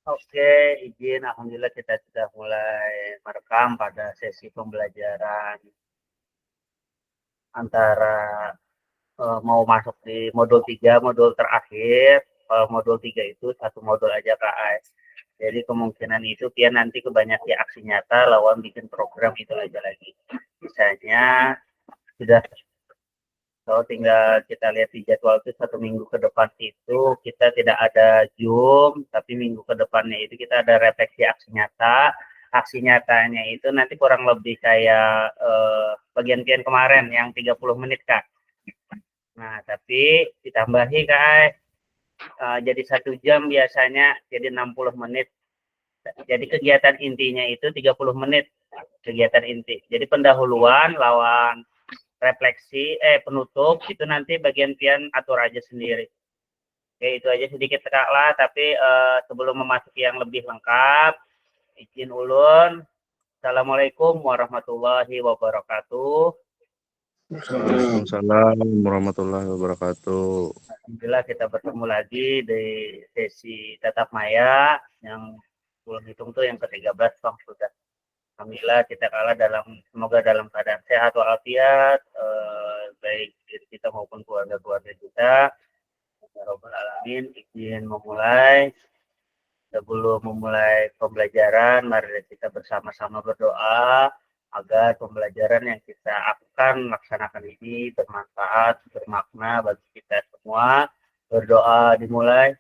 Oke, izin. Alhamdulillah kita sudah mulai merekam pada sesi pembelajaran antara mau masuk di modul 3, modul terakhir. Kalau modul 3 itu satu modul aja Kak Ais. Jadi kemungkinan itu dia nanti kebanyakan di aksi nyata lawan bikin program itu aja lagi. Misalnya sudah. Kalau tinggal kita lihat di jadwal itu 1 minggu ke depan itu kita tidak ada Zoom, tapi minggu ke depannya itu kita ada refleksi aksi nyata. Aksi nyatanya itu nanti kurang lebih kayak bagian kemarin yang 30 menit Kak. Nah, tapi ditambahi Kak, jadi 1 jam biasanya jadi 60 menit. Jadi kegiatan intinya itu 30 menit kegiatan inti. Jadi pendahuluan lawan refleksi penutup itu nanti bagian pian atur aja sendiri. Oke, itu aja sedikit Kak lah, tapi sebelum memasuki yang lebih lengkap, izin ulun. Assalamualaikum warahmatullahi wabarakatuh. Waalaikumsalam warahmatullahi wabarakatuh. Alhamdulillah kita bertemu lagi di sesi tatap maya yang belum hitung tuh yang ke-13 Bang sudah. Alhamdulillah kita kalah semoga dalam keadaan sehat walafiat, baik diri kita maupun keluarga-keluarga kita. Ya Rabbal Alamin, izin memulai. Sebelum memulai pembelajaran, mari kita bersama-sama berdoa agar pembelajaran yang kita akan laksanakan ini bermanfaat, bermakna bagi kita semua. Berdoa dimulai.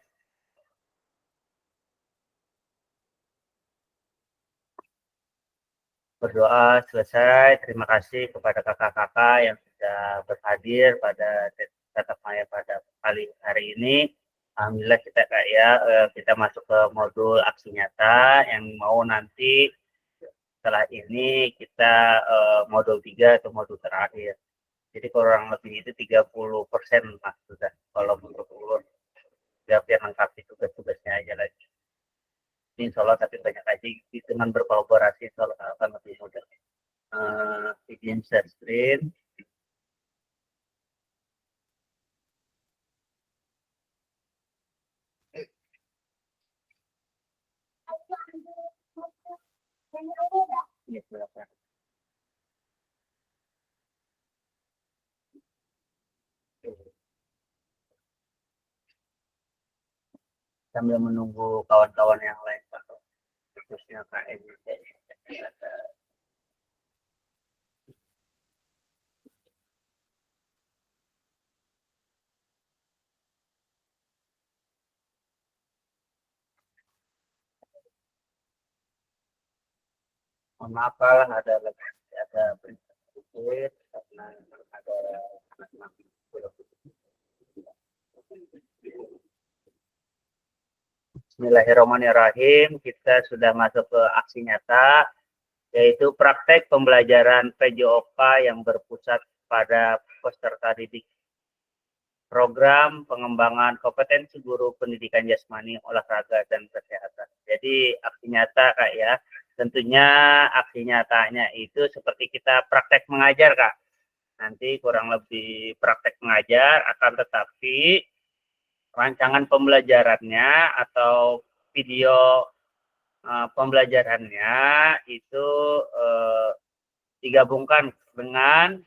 Berdoa selesai. Terima kasih kepada kakak-kakak yang sudah berhadir pada tatap maya pada kali hari ini. Alhamdulillah kita masuk ke modul aksi nyata yang mau nanti setelah ini kita modul 3 atau modul terakhir. Jadi kurang lebih itu 30% Mas sudah kalau menurut ulun. Biar lengkapi tugas-tugasnya aja lagi. Insya Allah tapi banyak aja dengan berkolaborasi insya Allah akan lebih mudah. Bikin share screen. Ini silakan. Sambil menunggu kawan-kawan yang lain Pak, khususnya KM. Mohon maaf lah ada berita sedikit karena ada anak-anak. Bismillahirrahmanirrahim. Kita sudah masuk ke aksi nyata, yaitu praktek pembelajaran PJOK yang berpusat pada peserta didik. Program pengembangan kompetensi guru pendidikan jasmani, olahraga, dan kesehatan. Jadi aksi nyata Kak ya. Tentunya aksi nyatanya itu seperti kita praktek mengajar Kak. Nanti kurang lebih praktek mengajar, akan tetapi rancangan pembelajarannya atau video pembelajarannya itu digabungkan dengan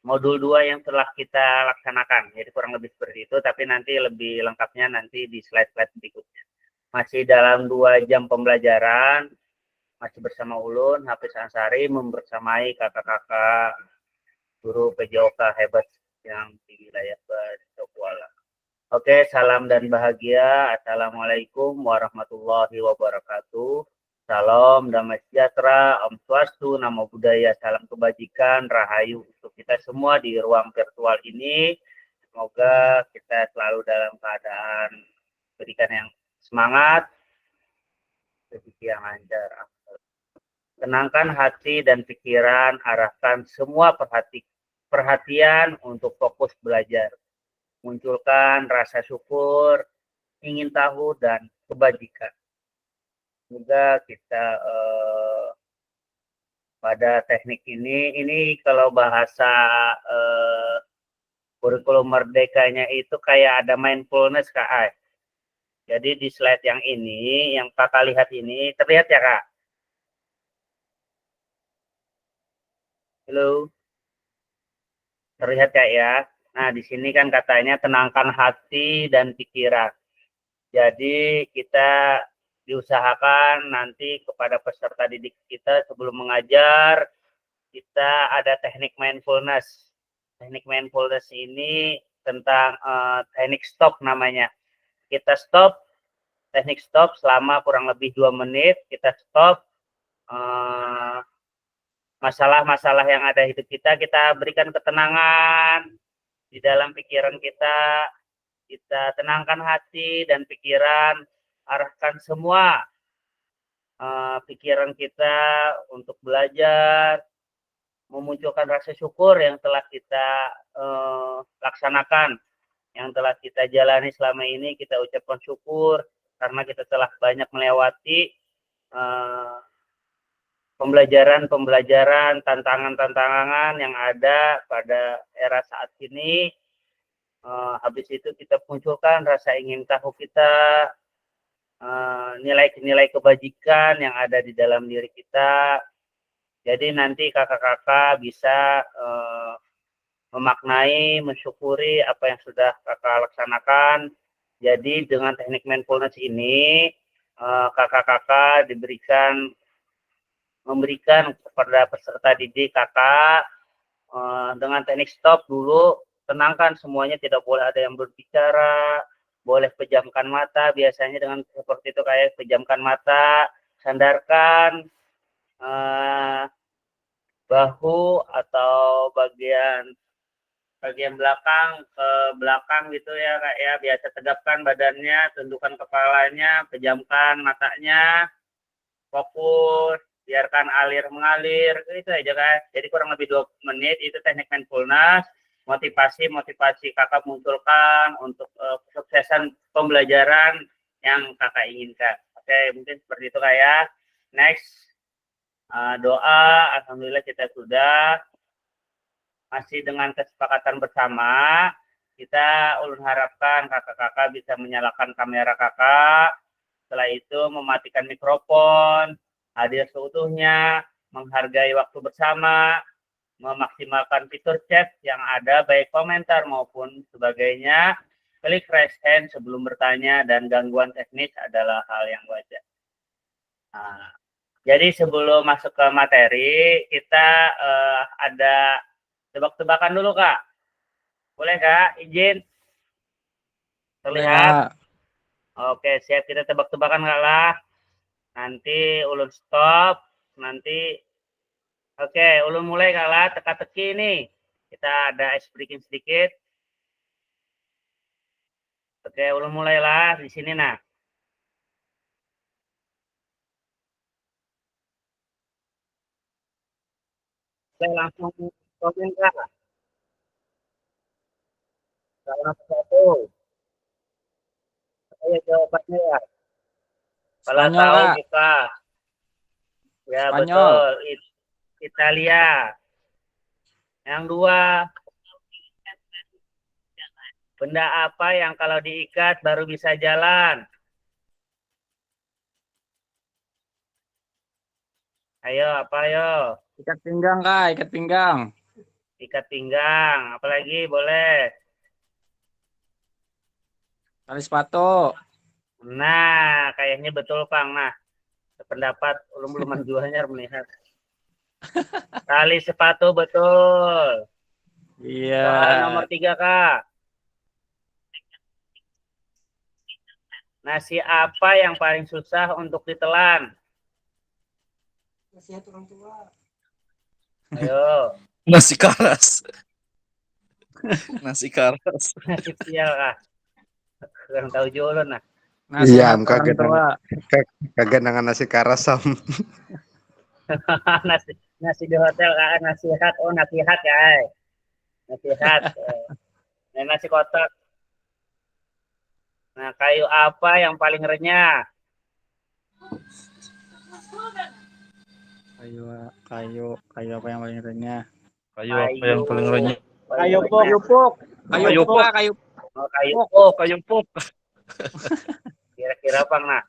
modul 2 yang telah kita laksanakan. Jadi kurang lebih seperti itu, tapi nanti lebih lengkapnya nanti di slide-slide berikutnya. Masih dalam 2 jam pembelajaran, masih bersama ulun, Hafiz Ansari, membersamai kakak-kakak guru PJOK hebat yang di wilayah Kuala. Oke, salam dan bahagia. Assalamualaikum warahmatullahi wabarakatuh. Salam damai sejahtera, Om Swastu, Namo Buddhaya, salam kebajikan, rahayu untuk kita semua di ruang virtual ini. Semoga kita selalu dalam keadaan berikan yang semangat, rezeki yang lancar. Tenangkan hati dan pikiran, arahkan semua perhatian untuk fokus belajar. Munculkan rasa syukur, ingin tahu, dan kebajikan. Semoga kita pada teknik ini kalau bahasa kurikulum merdekanya itu kayak ada mindfulness Kak. Jadi di slide yang ini, yang kakak lihat ini, terlihat ya kak? Halo, terlihat kak ya? Nah di sini kan katanya tenangkan hati dan pikiran. Jadi kita diusahakan nanti kepada peserta didik kita sebelum mengajar, kita ada teknik mindfulness. Teknik mindfulness ini tentang teknik stop namanya. Kita stop, teknik stop selama kurang lebih 2 menit, kita stop masalah-masalah yang ada hidup kita berikan ketenangan di dalam pikiran kita tenangkan hati dan pikiran, arahkan semua pikiran kita untuk belajar, memunculkan rasa syukur yang telah kita laksanakan, yang telah kita jalani selama ini, kita ucapkan syukur karena kita telah banyak melewati pembelajaran, tantangan-tantangan yang ada pada era saat ini. Habis itu kita munculkan rasa ingin tahu kita, nilai-nilai kebajikan yang ada di dalam diri kita. Jadi nanti kakak-kakak bisa memaknai, mensyukuri apa yang sudah kakak laksanakan. Jadi dengan teknik mindfulness ini, kakak-kakak memberikan kepada peserta didik kakak dengan teknik stop dulu, tenangkan semuanya, tidak boleh ada yang berbicara, boleh pejamkan mata, biasanya dengan seperti itu kayak pejamkan mata, sandarkan bahu atau bagian belakang ke belakang gitu ya kak ya, biasa tegapkan badannya, tundukkan kepalanya, pejamkan matanya, fokus, biarkan mengalir, itu aja guys. Jadi kurang lebih 2 menit itu teknik mindfulness, motivasi kakak munculkan untuk kesuksesan pembelajaran yang kakak inginkan. Oke, mungkin seperti itu kak ya. Next, doa, alhamdulillah kita sudah masih dengan kesepakatan bersama. Kita ulun harapkan kakak-kakak bisa menyalakan kamera kakak, setelah itu mematikan mikrofon, hadir seutuhnya, menghargai waktu bersama, memaksimalkan fitur chat yang ada, baik komentar maupun sebagainya, klik raise hand sebelum bertanya, dan gangguan teknis adalah hal yang wajar. Nah, jadi sebelum masuk ke materi, kita ada tebak-tebakan dulu kak. Boleh kak, izin? Terlihat? Oke, siap, kita tebak-tebakan kak lah. Nanti ulun stop, nanti oke, ulun mulai kak lah, teka-teki nih. Kita ada ice breaking sedikit. Oke, ulun mulailah di sini nah. Oke, langsung komen kak. Salah satu. Ayo jawabannya ya. Kalau Spanyol, tahu Kak. buka. Ya Spanyol. betul. Italia. Yang dua, benda apa yang kalau diikat baru bisa jalan? Ayo, apa ayo? Ikat pinggang, Kak. Ikat pinggang. Ikat pinggang. Apalagi boleh. Tali sepatu. Nah, kayaknya betul Kang. Nah, pendapat belum menjualnya melihat. Tali sepatu betul. Iya. Soal nomor 3 Kak. Nasi apa yang paling susah untuk ditelan? Nasihat orang tua. Ayo. Nasi karas. Nasi karas. Nasi sial Kak. Kurang tahu jualan nah. Nasihat Iya, orang tua. kagak nangan nasi karas sam. nasi di hotel Kak, nasihat. Oh, nasihat ya. Nasihat. Nah, nasi kotak. Nah, kayu apa yang paling renyah? Kayu apa yang paling renyah? Kayu apa yang paling renyah? Kayu pok. Kayu pok. Kayu Oh, kayu Oh, kayu pok. berapa nah?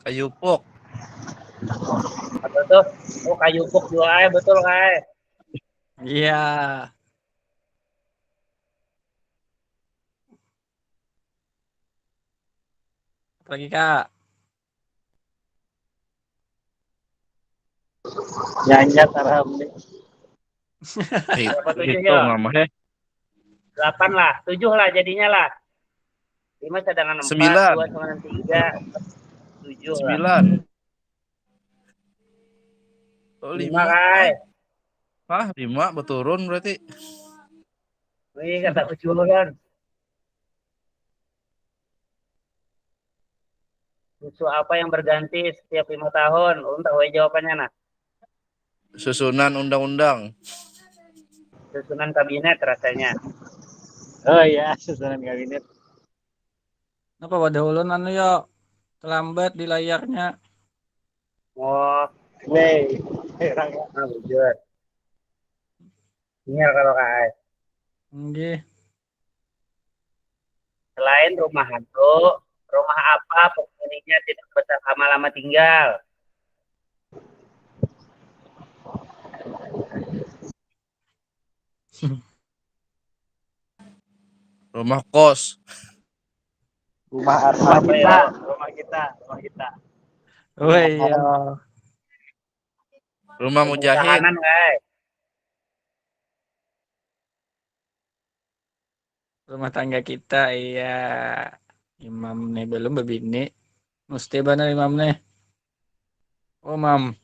Kayu pok. Atau tuh, oh kayu pok juga betul kai. Iya. Apa lagi Kak? Nyanyat alhamdulillah. Eh, Berapa 7 hitung ya? lama 8 lah, 7 lah jadinya lah. 5 cadangan 4, 2 9. sama 3, 7 lah. 9. Oh, 5 5. kai. Ah, 5 berturun berarti. Wih, kata ujulan. Susu apa yang berganti setiap 5 tahun? Ulun tahu aja jawabannya nah. Susunan undang-undang. Susunan kabinet rasanya. Oh iya, susunan kabinet. Apa wadah ulun anu yo terlambat di layarnya. Oh, weh. Ah, bujur. Ini kalau kai. Nggih. Selain rumah hantu, rumah apa penghuninya tidak betah lama-lama tinggal? Rumah kos. Rumah Rumah apa ya? rumah kita. Oh iya. Rumah Rumah mujahid. tahanan kai. Rumah tangga kita iya. Imam nih belum bebini. Mesti bener imam nih. Oh mam.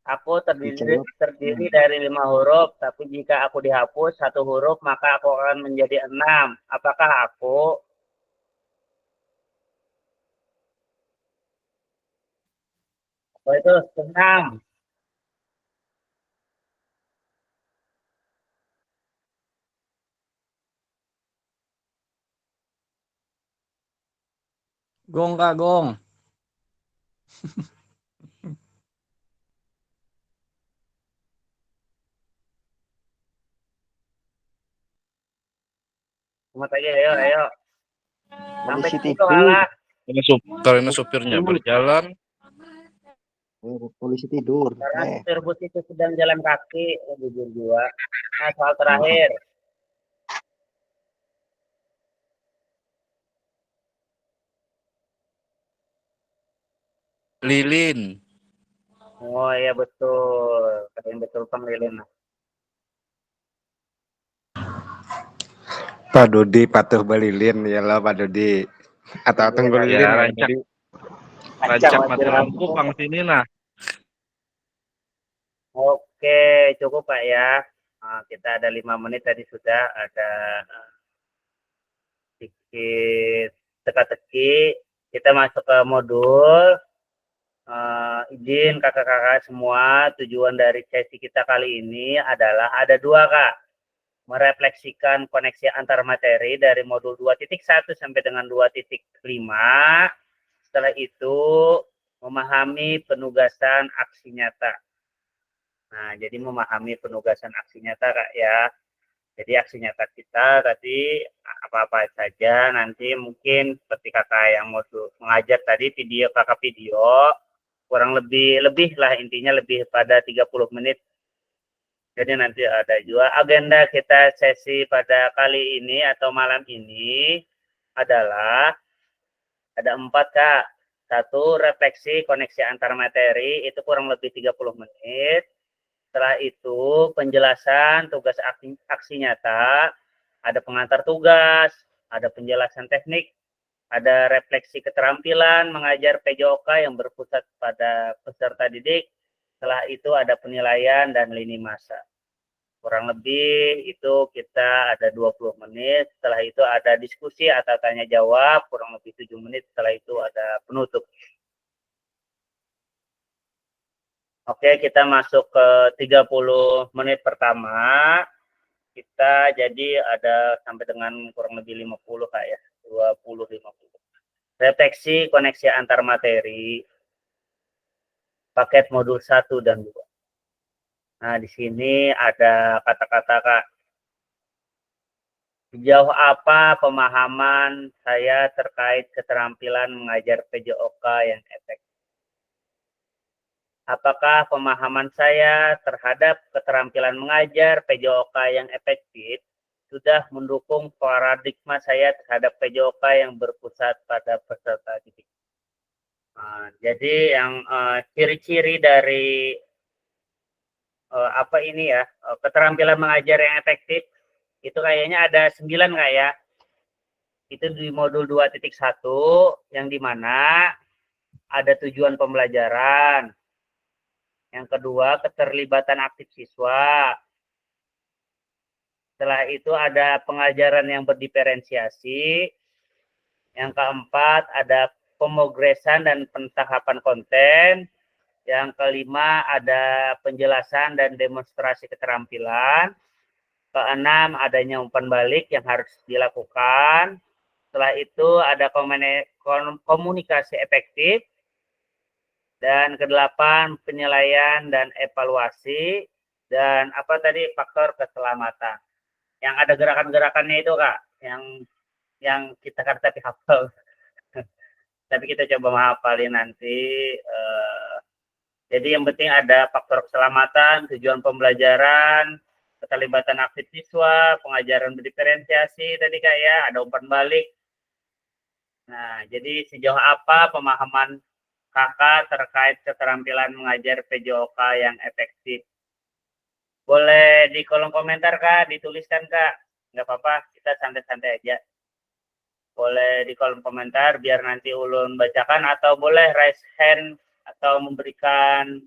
Aku terdiri dari 5 huruf, tapi jika aku dihapus 1 huruf, maka aku akan menjadi 6. Apakah aku? Oh itu 6. Gong kak gong. Selamat pagi, ayo, ayo. Sampai Polisi situ tidur. kalah. Karena supirnya berjalan. Polisi tidur. Karena supir bus itu sedang jalan kaki. Oh, jujur juga. Nah, soal terakhir. Lilin. Oh iya betul. Katanya betul Bang Lilin. Pak Dodi patuh belilin ya lah Pak Dodi. Atau tunggu Ya, lilin ya rancak. tadi. Rancak mati lampu pang sini nah. Oke, cukup Pak ya. Nah, kita ada 5 menit tadi sudah ada sedikit teka-teki. Kita masuk ke modul. Izin kakak-kakak semua, tujuan dari sesi kita kali ini adalah ada 2 Kak. Merefleksikan koneksi antar materi dari modul 2.1 sampai dengan 2.5. Setelah itu memahami penugasan aksi nyata. Nah, jadi memahami penugasan aksi nyata Kak ya. Jadi aksi nyata kita tadi apa-apa saja, nanti mungkin seperti kakak yang mau mengajar tadi kakak video kurang lebih lah, intinya lebih pada 30 menit. Jadi nanti ada juga agenda kita sesi pada kali ini atau malam ini adalah ada 4 Kak. 1, refleksi koneksi antar materi, itu kurang lebih 30 menit. Setelah itu penjelasan tugas aksi nyata, ada pengantar tugas, ada penjelasan teknik, ada refleksi keterampilan mengajar PJOK yang berpusat pada peserta didik. Setelah itu ada penilaian dan lini masa. Kurang lebih itu kita ada 20 menit. Setelah itu ada diskusi atau tanya jawab, kurang lebih 7 menit. Setelah itu ada penutup. Oke, kita masuk ke 30 menit pertama. Kita jadi ada sampai dengan kurang lebih 50 Kak ya. 20-50. Refleksi koneksi antar materi. Paket modul 1 dan 2. Nah, di sini ada kata-kata Kak. Sejauh apa pemahaman saya terkait keterampilan mengajar PJOK yang efektif? Apakah pemahaman saya terhadap keterampilan mengajar PJOK yang efektif sudah mendukung paradigma saya terhadap PJOK yang berpusat pada peserta didik? Jadi yang ciri-ciri dari apa ini ya, keterampilan mengajar yang efektif itu kayaknya ada 9 nggak ya? Itu di modul 2.1 yang dimana ada tujuan pembelajaran. Yang kedua, keterlibatan aktif siswa. Setelah itu ada pengajaran yang berdiferensiasi. Yang keempat, ada pemogresan dan pentahapan konten. Yang kelima, ada penjelasan dan demonstrasi keterampilan. Keenam, adanya umpan balik yang harus dilakukan. Setelah itu ada komunikasi efektif. Dan kedelapan, penilaian dan evaluasi. Dan apa tadi, faktor keselamatan. Yang ada gerakan-gerakannya itu, Kak, yang kita kan tapi hafal. Tapi kita coba menghafalin nanti. Jadi yang penting ada faktor keselamatan, tujuan pembelajaran, keterlibatan aktif siswa, pengajaran berdiferensiasi tadi Kak ya, ada umpan balik. Nah, jadi sejauh apa pemahaman Kakak terkait keterampilan mengajar PJOK yang efektif? Boleh di kolom komentar Kak, dituliskan Kak. Nggak apa-apa, kita santai-santai aja. Boleh di kolom komentar biar nanti Ulun bacakan, atau boleh raise hand atau memberikan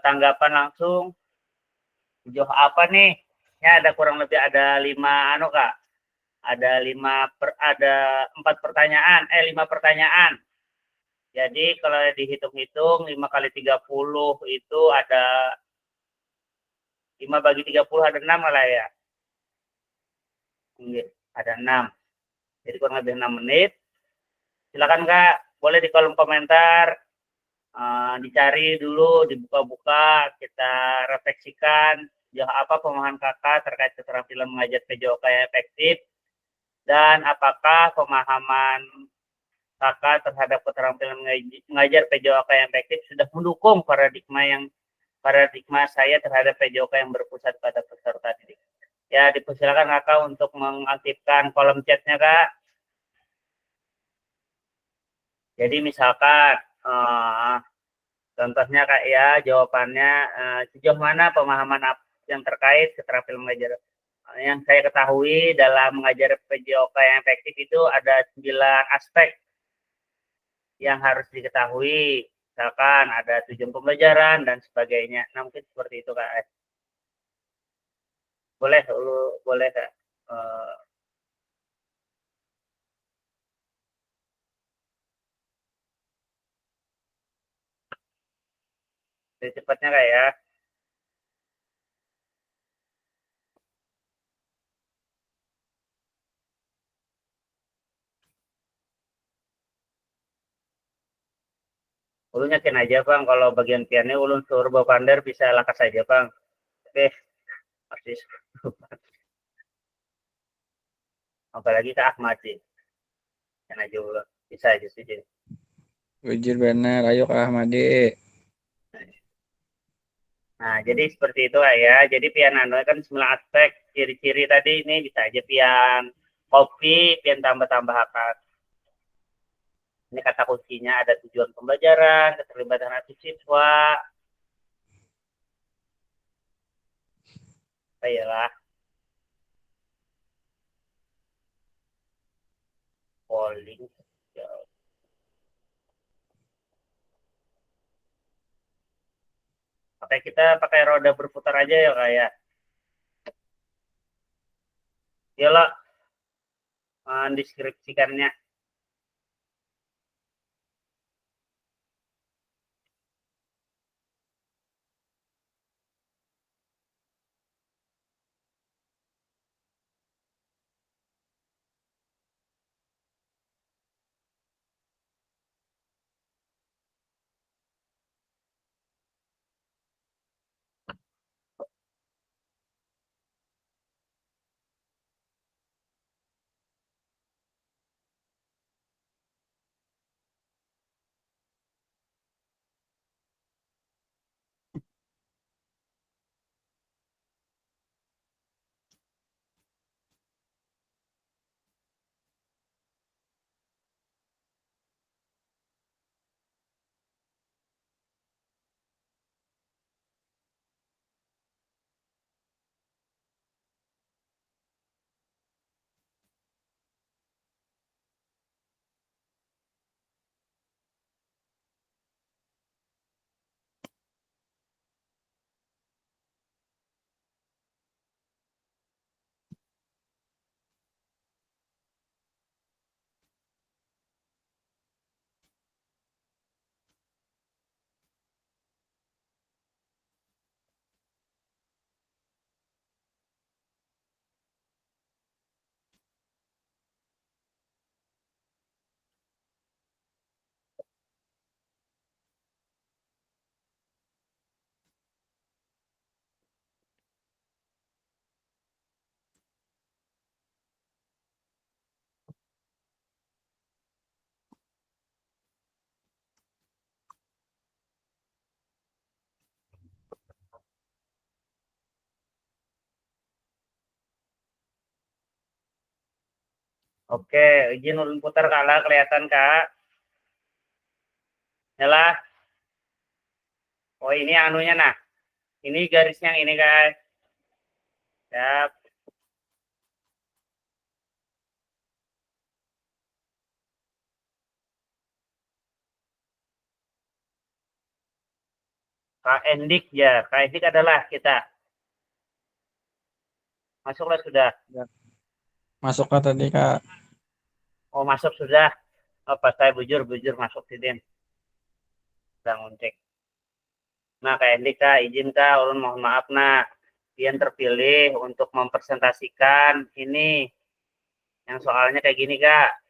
tanggapan langsung. Sejauh apa nih? Ya ada kurang lebih ada 5 Kak. Ada 4 pertanyaan, 5 pertanyaan. Jadi kalau dihitung-hitung 5 kali 30 itu ada 5 bagi 30 ada 6 lah ya. Ada 6. Jadi kurang lebih 6 menit. Silakan Kak, boleh di kolom komentar dicari dulu, dibuka-buka, kita refleksikan sejauh apa pemahaman Kakak terkait keterampilan mengajar PJOK yang efektif, dan apakah pemahaman Kakak terhadap keterampilan mengajar PJOK yang efektif sudah mendukung paradigma saya terhadap PJOK yang berpusat pada peserta didik. Ya, dipersilakan Kakak untuk mengaktifkan kolom chatnya Kak. Jadi misalkan contohnya Kak ya, jawabannya sejauh mana pemahaman yang terkait keterampilan mengajar. Yang saya ketahui dalam mengajar PJOK yang efektif itu ada 9 aspek yang harus diketahui. Misalkan ada tujuan pembelajaran dan sebagainya. Nah, mungkin seperti itu Kak. Boleh Kak. Cepatnya Kak ya. Ulun yakin aja Bang, kalau bagian piannya ulun suruh Bapak Pandar bisa lakas saja Bang. Oke, pasti. Apalagi Kak Ahmad sih. Kan aja ulun. Bisa aja sih. Bujur benar, ayo Kak Ahmadi. Nah, jadi seperti itu ya. Jadi pian kan 9 aspek. Ciri-ciri tadi ini bisa aja pian kopi, pian tambah-tambah akar. Ini kata kuncinya ada tujuan pembelajaran, keterlibatan aktif siswa. Ayolah. Polling. Kita pakai roda berputar aja ya kayak. Yalah, deskripsikannya. Oke, izin ulun putar Kak lah, kelihatan Kak. Yalah. Oh ini anunya nah. Ini garisnya yang ini guys. Siap. Kak Endik ya. Kak Endik adalah kita. Masuklah sudah. Masuklah tadi Kak. Oh masuk sudah. Apa saya bujur masuk sini. Sedang ngecek. Nah Kak Endik Kak, izin Kak, ulun mohon maaf nah. Pian terpilih untuk mempresentasikan ini. Yang soalnya kayak gini Kak.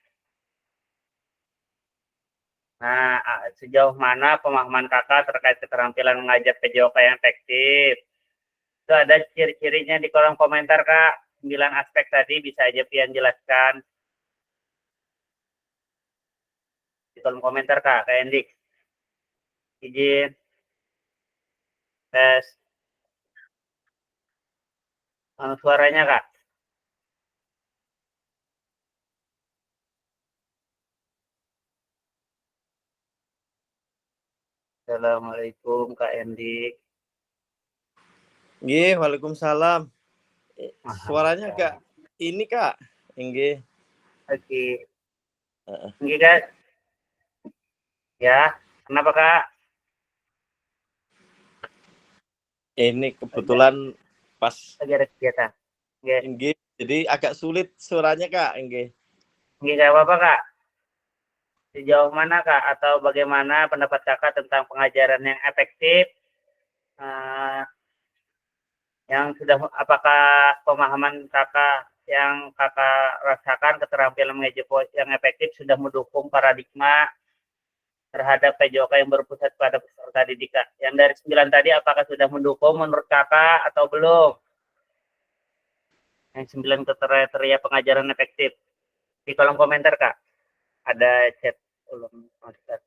Nah, sejauh mana pemahaman kakak terkait keterampilan mengajar PJOK yang efektif? Itu ada ciri-cirinya di kolom komentar, Kak. 9 aspek tadi bisa aja Pian jelaskan. Di kolom komentar, Kak. Kak Endik. Izin. Tes. Suaranya, Kak. Assalamualaikum, Kak Endik. Nggih, waalaikumsalam. Suaranya agak ini Kak. Nggih. Oke. Nggih, Kak. Ya, kenapa, Kak? Ini kebetulan pas Lagi ada kegiatan. nggih. Jadi agak sulit suaranya Kak. Nggih. Nggih, Kak, apa, Kak? Sejauh mana, Kak? Atau bagaimana pendapat Kakak tentang pengajaran yang efektif? Yang sudah, apakah pemahaman Kakak yang Kakak rasakan keterampilan mengajar yang efektif sudah mendukung paradigma terhadap PJOK yang berpusat pada peserta didik, Kak? Yang dari 9 tadi apakah sudah mendukung menurut Kakak atau belum? Yang 9 kriteria pengajaran efektif. Di kolom komentar, Kak. Ada chat belum master.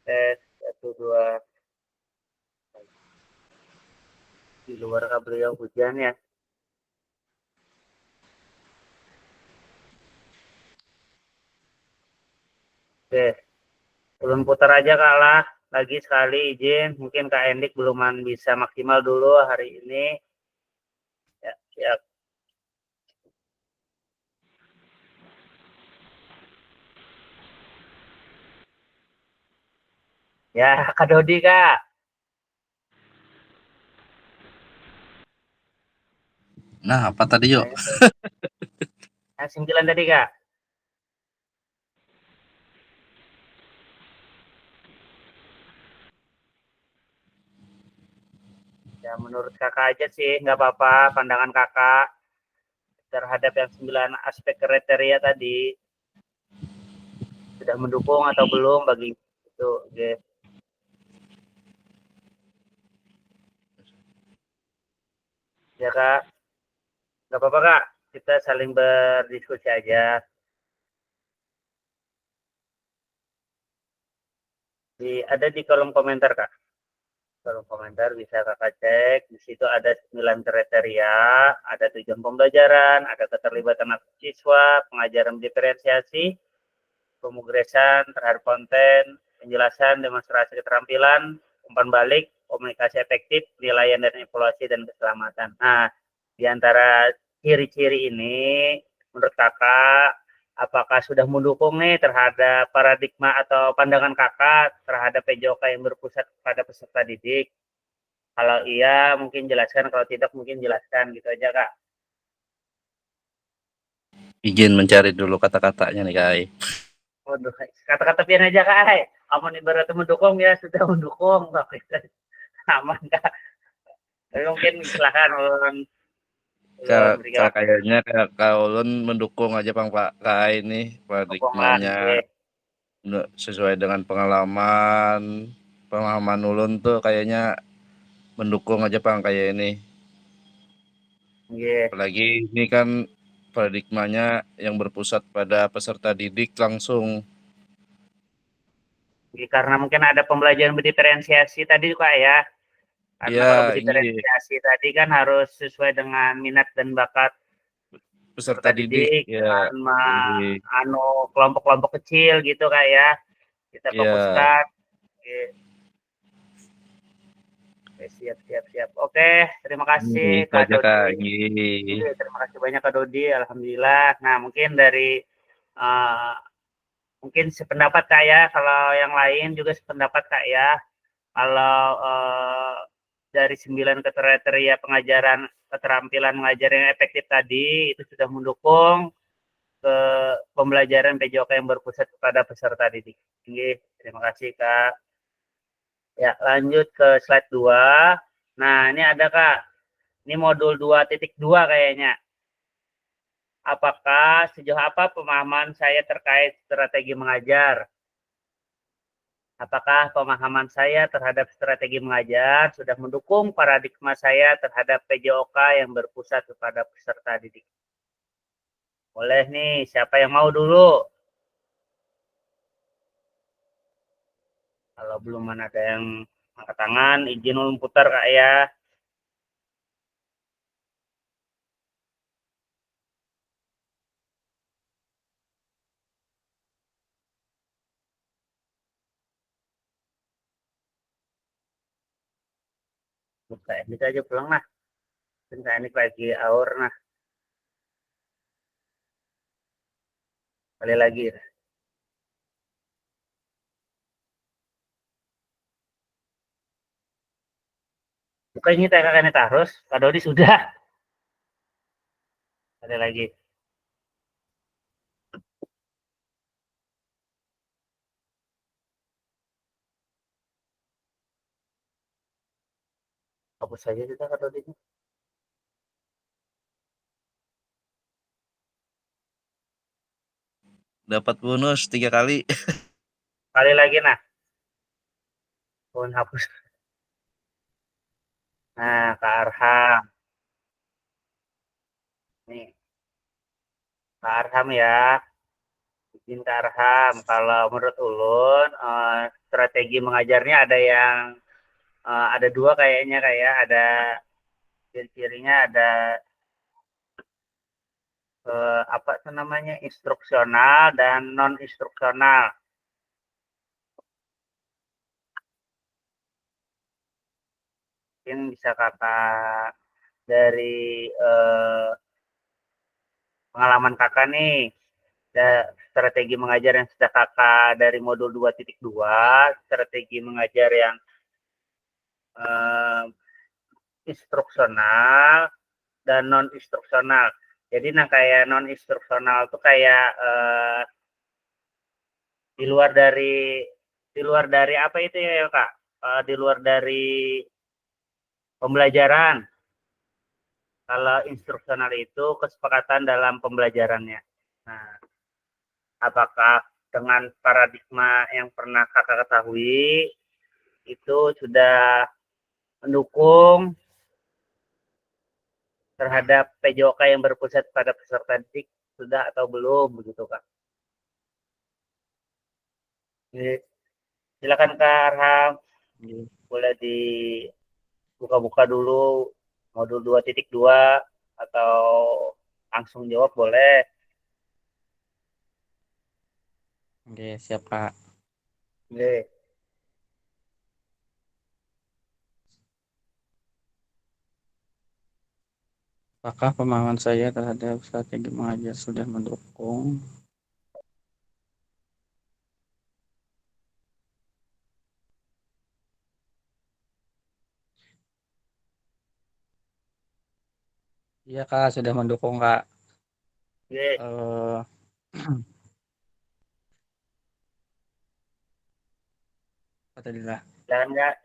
Tes 1 2. Di luar beliau hujan ya. Oke. Belum putar aja Kak lah. Lagi sekali izin. Mungkin Kak Endik belum bisa maksimal dulu hari ini. Ya, siap. Ya, Kak Dodi, Kak. Nah, apa tadi yuk? Yang 9 tadi, Kak. Ya, menurut Kakak aja sih, nggak apa-apa pandangan Kakak terhadap yang 9 aspek kriteria tadi. Sudah mendukung atau belum bagi itu, oke. Ya, Kak. Nggak apa-apa, Kak. Kita saling berdiskusi aja. Ada di kolom komentar, Kak. Kolom komentar bisa Kakak cek. Di situ ada 9 kriteria, ada tujuan pembelajaran, ada keterlibatan siswa, pengajaran diferensiasi, pemugresan terhadap konten, penjelasan, demonstrasi keterampilan, umpan balik, komunikasi efektif, penilaian dan evaluasi, dan keselamatan. Nah, di antara ciri-ciri ini, menurut Kakak, apakah sudah mendukung nih terhadap paradigma atau pandangan Kakak terhadap PJOK yang berpusat pada peserta didik? Kalau iya, mungkin jelaskan. Kalau tidak, mungkin jelaskan. Gitu aja, Kak. Izin mencari dulu kata-katanya nih, Kak. Waduh, kata-kata pian aja, Kak. Amun ibarat mendukung ya sudah mendukung. Aman, Kak. Tapi mungkin silakan ulun Kayaknya Kak Ulun mendukung aja Bang Pak Kak ini paradigmanya sesuai dengan pemahaman Ulun tuh kayaknya mendukung aja Bang kayak ini. Yeah. Apalagi ini kan paradigmanya yang berpusat pada peserta didik langsung. Karena mungkin ada pembelajaran berdiferensiasi tadi Kak ya. Karena Iya, kalau iya. berdiferensiasi tadi kan harus sesuai dengan minat dan bakat Peserta didik, ya. dan Iya. kelompok-kelompok kecil gitu Kak ya. Kita Iya. fokuskan. Oke, siap. Oke, terima kasih Itu Kak aja Kak. Dodi. Terima kasih banyak Kak Dodi, alhamdulillah. Nah, mungkin dari mungkin sependapat Kak ya, kalau yang lain juga sependapat Kak ya. Kalau dari 9 kriteria pengajaran keterampilan mengajar yang efektif tadi itu sudah mendukung ke pembelajaran PJOK yang berpusat kepada peserta didik. Terima kasih Kak. Ya, lanjut ke slide 2. Nah, ini ada Kak. Ini modul 2.2 kayaknya. Apakah sejauh apa pemahaman saya terkait strategi mengajar? Apakah pemahaman saya terhadap strategi mengajar sudah mendukung paradigma saya terhadap PJOK yang berpusat kepada peserta didik? Boleh nih, siapa yang mau dulu? Kalau belum ada yang angkat tangan, izin ulun putar Kak ya. Buka ini aja pulang nah. Ini lagi aur nah. Kali lagi. Bukan ini TKK terus. Kak Dodi sudah. Ada lagi. Hapus saja kita Kak Dodi. Dapat bonus 3 kali. Kali lagi nah. Pun hapus. Nah, Kak Arham. Nih. Kak Arham ya. Izin Kak Arham. Kalau menurut ulun, strategi mengajarnya ada yang ada dua kayaknya kayak ada ciri-cirinya ada apa itu namanya instruksional dan non instruksional. Mungkin bisa kakak dari pengalaman kakak nih, strategi mengajar yang sudah kakak dari modul 2.2, strategi mengajar yang instruksional dan non instruksional. Jadi nah kayak non instruksional tuh kayak di luar dari apa itu ya Kak? Di luar dari pembelajaran. Kalau instruksional itu kesepakatan dalam pembelajarannya. Nah, apakah dengan paradigma yang pernah kakak ketahui itu sudah mendukung terhadap PJOK yang berpusat pada peserta didik sudah atau belum begitu Kak? Jadi, silakan Kak Arham, boleh dibuka-buka dulu modul 2.2 atau langsung jawab boleh. Oke, siap Kak. Oke. Apakah pemahaman saya terhadap strategi mengajar sudah mendukung? Iya Kak, sudah mendukung Kak. Oke. Apa tadi lah? Silakan Kak.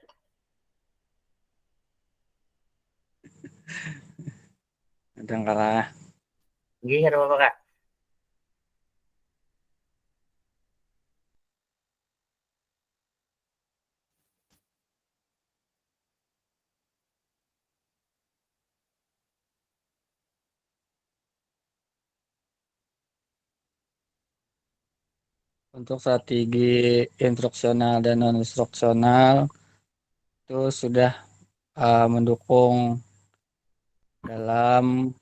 Udah enggak lah. Gih, ada apa Kak? Untuk strategi instruksional dan non instruksional itu sudah mendukung dalam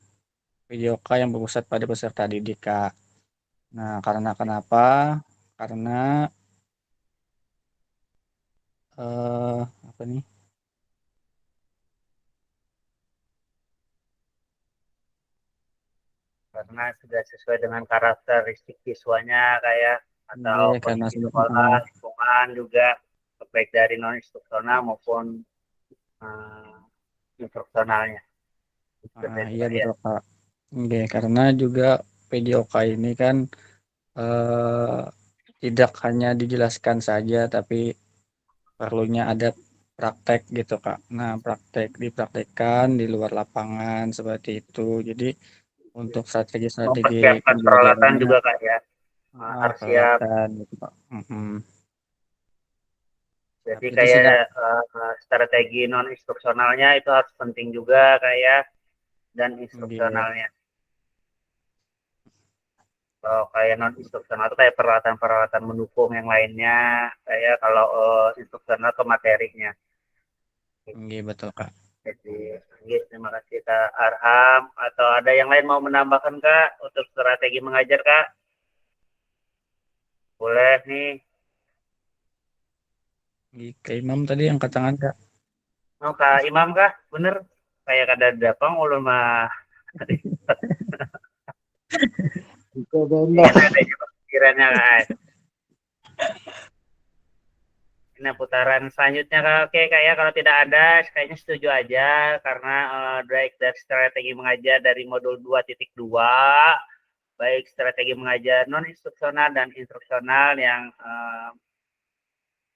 PJOK yang berpusat pada peserta didik, Kak. Nah, karena kenapa? Karena apa nih? Karena sudah sesuai dengan karakteristik siswanya kayak atau Iya, karena kondisi sudah sekolah, lingkungan juga baik dari non instruksional maupun instruksionalnya. iya betul, Kak. Oke, karena juga PJOK ini kan eh, tidak hanya dijelaskan saja, tapi perlunya ada praktek gitu, Kak. Nah, praktek dipraktekkan di luar lapangan seperti itu. Jadi untuk strategi-strategi Mempersiapkan peralatan pembelajarannya juga Kak ya. Harus siap. peralatan gitu, Pak. Jadi Tapi itu sih, Kak. kayak strategi non instruksionalnya itu harus penting juga kayak dan Iya, instruksionalnya. Kalau kayak non instruksional itu kayak peralatan-peralatan mendukung yang lainnya, kayak kalau instruksional ke materinya. iya betul, Kak. Jadi, terima kasih Kak Arham. Atau ada yang lain mau menambahkan Kak untuk strategi mengajar Kak? Boleh nih. Kak Imam tadi angkat tangan, Kak. Oh Kak Imam Kak, bener? Kayak kada dapang ulun mah. Itu Ini ada juga pikirannya Kak. Nah, putaran selanjutnya Kak, oke Kak ya, kalau tidak ada, kayaknya setuju aja karena baik dari strategi mengajar dari modul 2.2, baik strategi mengajar non instruksional dan instruksional yang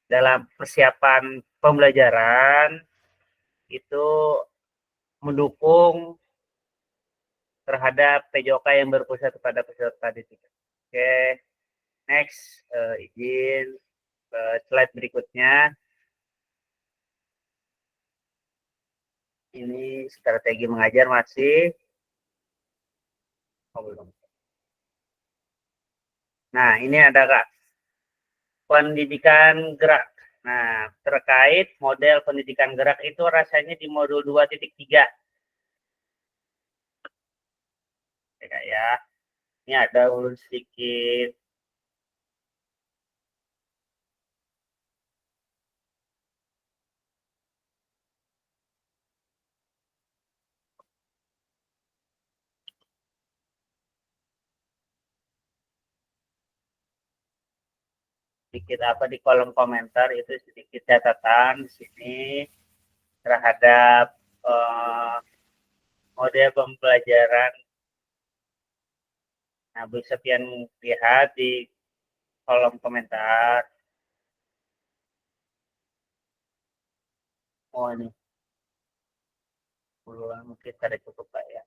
dalam persiapan pembelajaran itu mendukung terhadap PJOK yang berpusat kepada peserta didik. Oke, next, izin slide berikutnya. Ini strategi mengajar masih. Oh, belum. Nah, ini ada Kak, pendidikan gerak. Nah, terkait model pendidikan gerak itu rasanya di modul 2.3. Ya, Kak ya. Ini ada ulun sedikit apa di kolom komentar itu sedikit catatan di sini terhadap model pembelajaran. Nah, bisa pian lihat di kolom komentar. Oh ini, mungkin ada cukup Pak ya.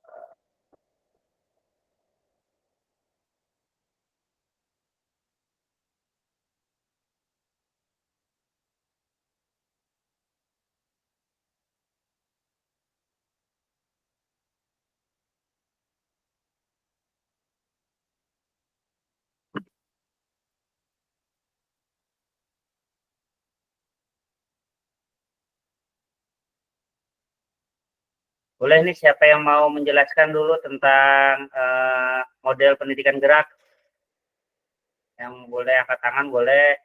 Boleh nih siapa yang mau menjelaskan dulu tentang model pendidikan gerak? Yang boleh angkat tangan boleh.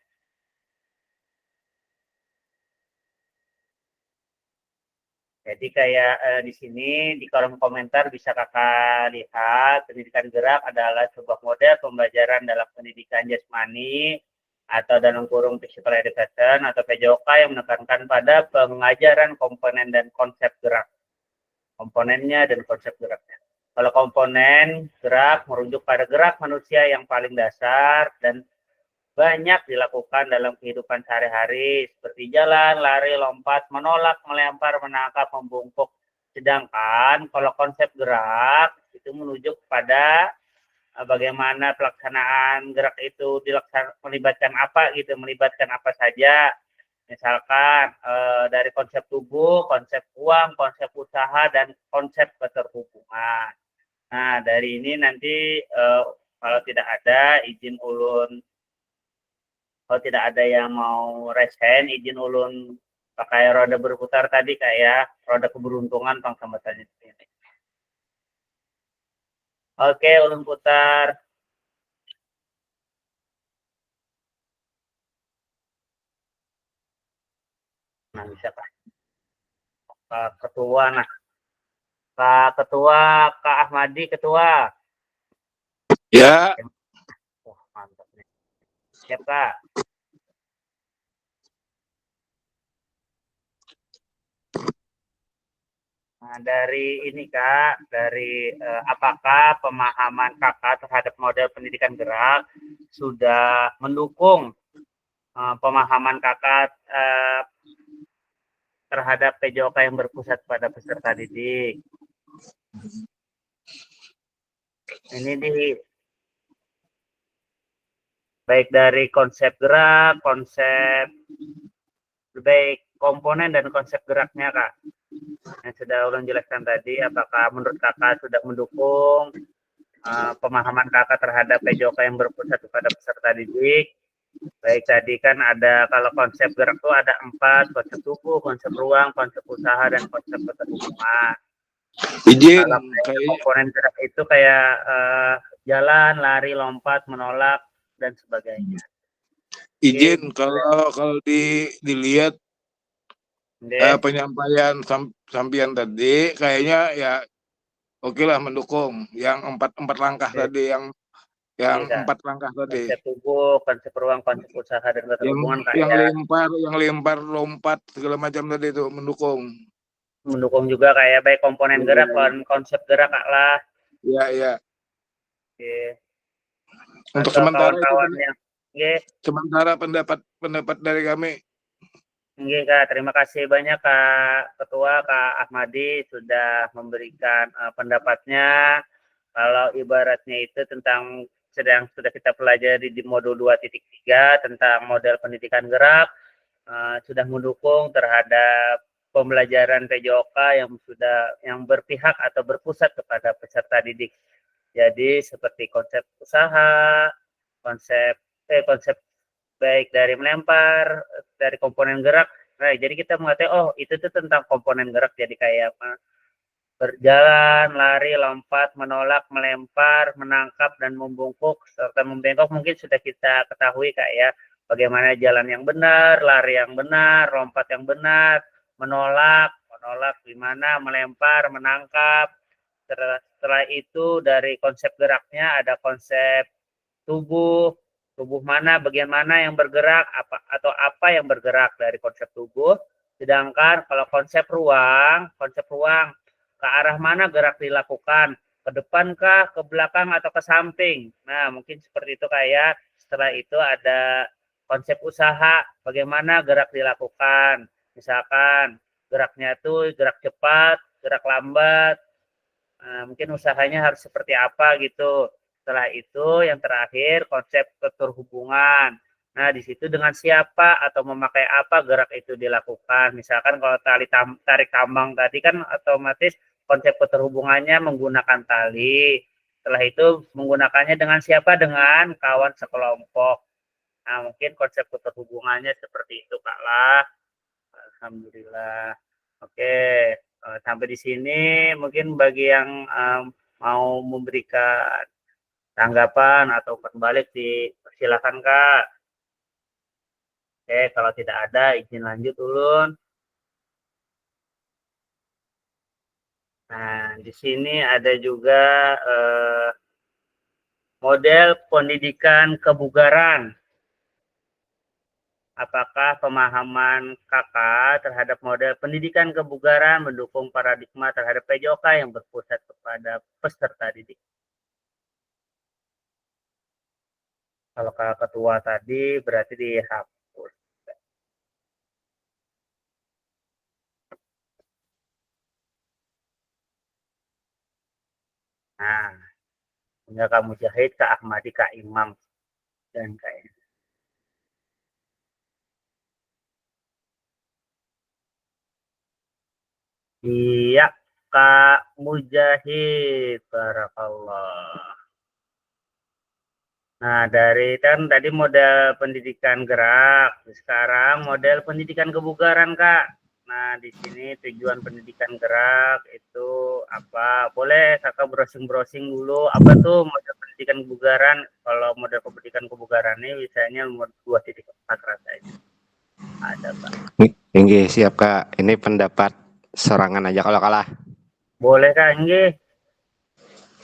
Jadi kayak di sini di kolom komentar bisa kakak lihat pendidikan gerak adalah sebuah model pembelajaran dalam pendidikan jasmani atau dalam kurung physical education atau PJOK yang menekankan pada pengajaran komponen dan konsep gerak. Komponennya dan konsep geraknya. Kalau komponen gerak merujuk pada gerak manusia yang paling dasar dan banyak dilakukan dalam kehidupan sehari-hari seperti jalan, lari, lompat, menolak, melempar, menangkap, membungkuk. Sedangkan kalau konsep gerak itu menuju pada bagaimana pelaksanaan gerak itu melibatkan apa saja. Misalkan dari konsep tubuh, konsep uang, konsep usaha, dan konsep keterhubungan. Nah, dari ini nanti kalau tidak ada izin ulun Kalau tidak ada yang mau raise hand, izin ulun pakai roda berputar tadi kayak roda keberuntungan tong sambatannya ini. Oke, ulun putar. Nah, bisa Pak Ketua, nah. Pak Ketua, Kak Ahmadi, Ketua. Ya. Wah, mantap nih. Siap, Kak. Nah, dari ini Kak, dari apakah pemahaman Kakak terhadap model pendidikan gerak sudah mendukung pemahaman Kakak terhadap PJOK yang berpusat pada peserta didik? Ini baik dari konsep gerak, konsep baik komponen dan konsep geraknya Kak. Yang sudah ulun jelaskan tadi, apakah menurut Kakak sudah mendukung pemahaman Kakak terhadap PJOK yang berpusat pada peserta didik? Baik, tadi kan ada, kalau konsep gerak itu ada 4, konsep tubuh, konsep ruang, konsep usaha, dan konsep keterhubungan. Izin, kalau komponen gerak itu kayak jalan, lari, lompat, menolak, dan sebagainya. izin kalau dilihat penyampaian sampian tadi kayaknya ya oke lah mendukung yang empat langkah tadi, yang 4 langkah tadi. Konsep tubuh, konsep ruang, konsep usaha, dan keterhubungan yang lempar, lompat segala macam tadi itu mendukung. Mendukung juga kayak baik komponen gerak dan konsep gerak Kak lah. Iya. Oke. Untuk sementara sementara pendapat dari kami. Oke Kak, terima kasih banyak Kak Ketua, Kak Ahmadi sudah memberikan pendapatnya. Kalau ibaratnya itu tentang sudah kita pelajari di modul 2.3 tentang model pendidikan gerak, sudah mendukung terhadap pembelajaran PJOK yang berpihak atau berpusat kepada peserta didik. Jadi seperti konsep usaha, konsep baik dari melempar, dari komponen gerak. Nah, jadi kita mengatakan, oh itu tuh tentang komponen gerak, jadi kayak berjalan, lari, lompat, menolak, melempar, menangkap, dan membungkuk, serta membengkok mungkin sudah kita ketahui kayak bagaimana jalan yang benar, lari yang benar, lompat yang benar, menolak gimana, melempar, menangkap. Setelah itu dari konsep geraknya ada konsep tubuh mana, bagian mana yang bergerak, apa yang bergerak dari konsep tubuh. Sedangkan kalau konsep ruang ke arah mana gerak dilakukan, ke depan kah, ke belakang, atau ke samping. Nah, mungkin seperti itu kayak setelah itu ada konsep usaha, bagaimana gerak dilakukan. Misalkan geraknya itu gerak cepat, gerak lambat, mungkin usahanya harus seperti apa gitu. Setelah itu yang terakhir konsep keterhubungan. Nah, di situ dengan siapa atau memakai apa gerak itu dilakukan. Misalkan kalau tarik tambang tadi kan otomatis konsep keterhubungannya menggunakan tali. Setelah itu menggunakannya dengan siapa? Dengan kawan sekelompok. Nah, mungkin konsep keterhubungannya seperti itu Kak lah. Alhamdulillah. Oke, sampai di sini mungkin bagi yang mau memberikan tanggapan atau berbalik dipersilakan Kak. Oke, kalau tidak ada izin lanjut ulun. Nah, di sini ada juga model pendidikan kebugaran. Apakah pemahaman Kakak terhadap model pendidikan kebugaran mendukung paradigma terhadap PJOK yang berpusat kepada peserta didik? Kalau Kakak Ketua tadi berarti dihapus. Nah, hingga Kak Mujahid, Kak Ahmadi, Kak Imam, dan Kak Iya, Kak Mujahid, barakallah. Nah, dari kan tadi model pendidikan gerak, sekarang model pendidikan kebugaran, Kak. Nah, di sini tujuan pendidikan gerak itu apa? Boleh Kakak browsing-browsing dulu, apa tuh model pendidikan kebugaran? Kalau model pendidikan kebugaran ini misalnya nomor 2.4 rasanya. Ada, Kak. Tinggi siap Kak. Ini pendapat serangan aja kalau kalah. Boleh, Kak, nggih.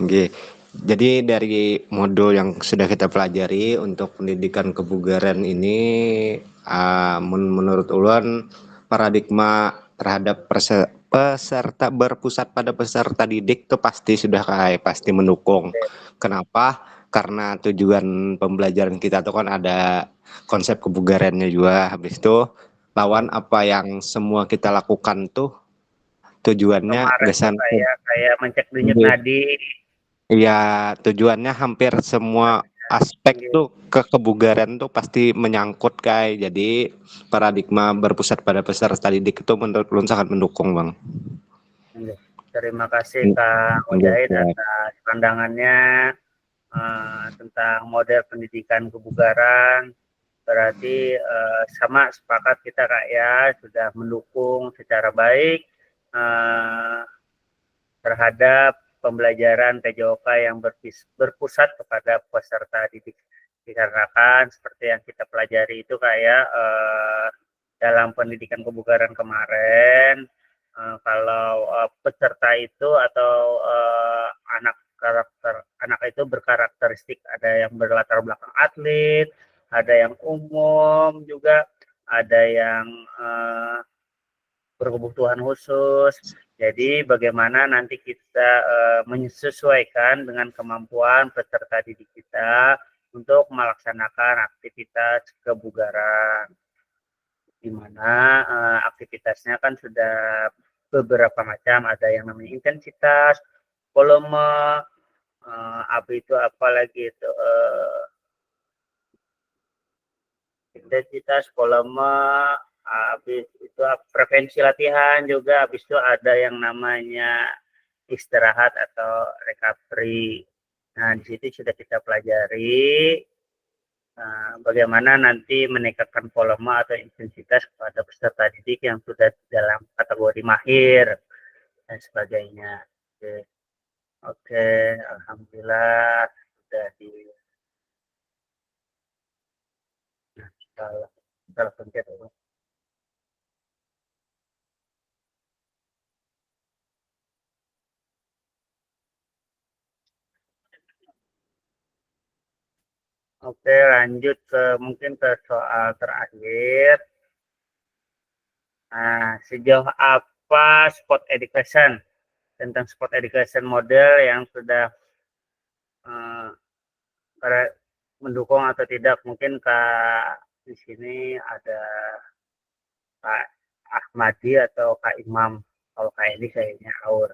Oke. Jadi dari modul yang sudah kita pelajari untuk pendidikan kebugaran ini, menurut ulun paradigma terhadap peserta berpusat pada peserta didik itu pasti sudah pasti mendukung. Kenapa? Karena tujuan pembelajaran kita tuh kan ada konsep kebugarannya juga. Habis itu lawan apa yang semua kita lakukan tuh tujuannya Kemarin tuh gesan kayak mencek denyut nadi. ya, tujuannya hampir semua aspek Nggih. tuh ke kebugaran tuh pasti menyangkut kayak. Jadi paradigma berpusat pada peserta didik itu menurut ulun sangat mendukung, Bang. Nggih. Terima kasih Kak Mujahid atas pandangannya tentang model pendidikan kebugaran. Berarti sama sepakat kita Kak ya, sudah mendukung secara baik terhadap pembelajaran PJOK yang berpusat kepada peserta didik. Dikarenakan seperti yang kita pelajari itu kayak dalam pendidikan kebugaran kemarin, kalau peserta itu atau anak itu berkarakteristik, ada yang berlatar belakang atlet, ada yang umum juga, ada yang berkebutuhan khusus. Jadi bagaimana nanti kita menyesuaikan dengan kemampuan peserta didik kita untuk melaksanakan aktivitas kebugaran, di mana aktivitasnya kan sudah beberapa macam, ada yang namanya intensitas, volume, apa itu apalagi itu intensitas, volume, habis itu prevensi latihan juga, habis itu ada yang namanya istirahat atau recovery. Nah, di situ sudah kita pelajari bagaimana nanti meningkatkan volume atau intensitas kepada peserta didik yang sudah dalam kategori mahir dan sebagainya. Oke, alhamdulillah sudah di salah pencet. Oke, lanjut mungkin ke soal terakhir. Nah, sejauh apa sport education, tentang sport education model yang sudah mendukung atau tidak? Mungkin Kak di sini ada Kak Ahmadi atau Kak Imam. Kalau Kak ini kayaknya Aur.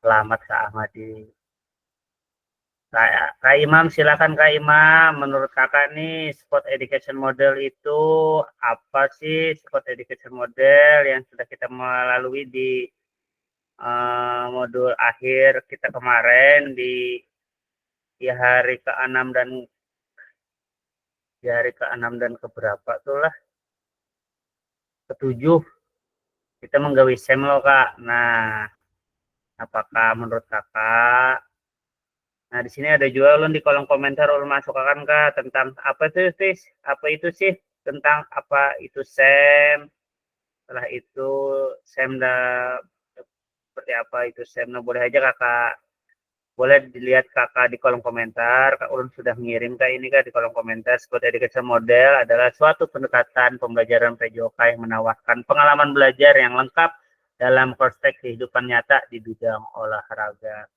Selamat Kak Ahmadi. Kak Imam, silakan Kak Imam. Menurut Kakak nih, sport education model itu apa sih? Sport education model yang sudah kita melalui di modul akhir kita kemarin di hari ke-6 dan keberapa tuh lah, ke-7 kita menggawi SEM loh Kak. Nah, apakah menurut Kakak? Nah, di sini ada juga ulun di kolom komentar ulun masukkan Kak tentang apa itu sih? Apa itu sih? Tentang apa itu SEM? Setelah itu SEM seperti apa itu SEM? Nah, boleh aja Kakak, boleh dilihat Kakak di kolom komentar. Kak Ulun sudah mengirim Kak ini Kak di kolom komentar. Sport Education Model adalah suatu pendekatan pembelajaran PJOK yang menawarkan pengalaman belajar yang lengkap dalam konteks kehidupan nyata di bidang olahraga.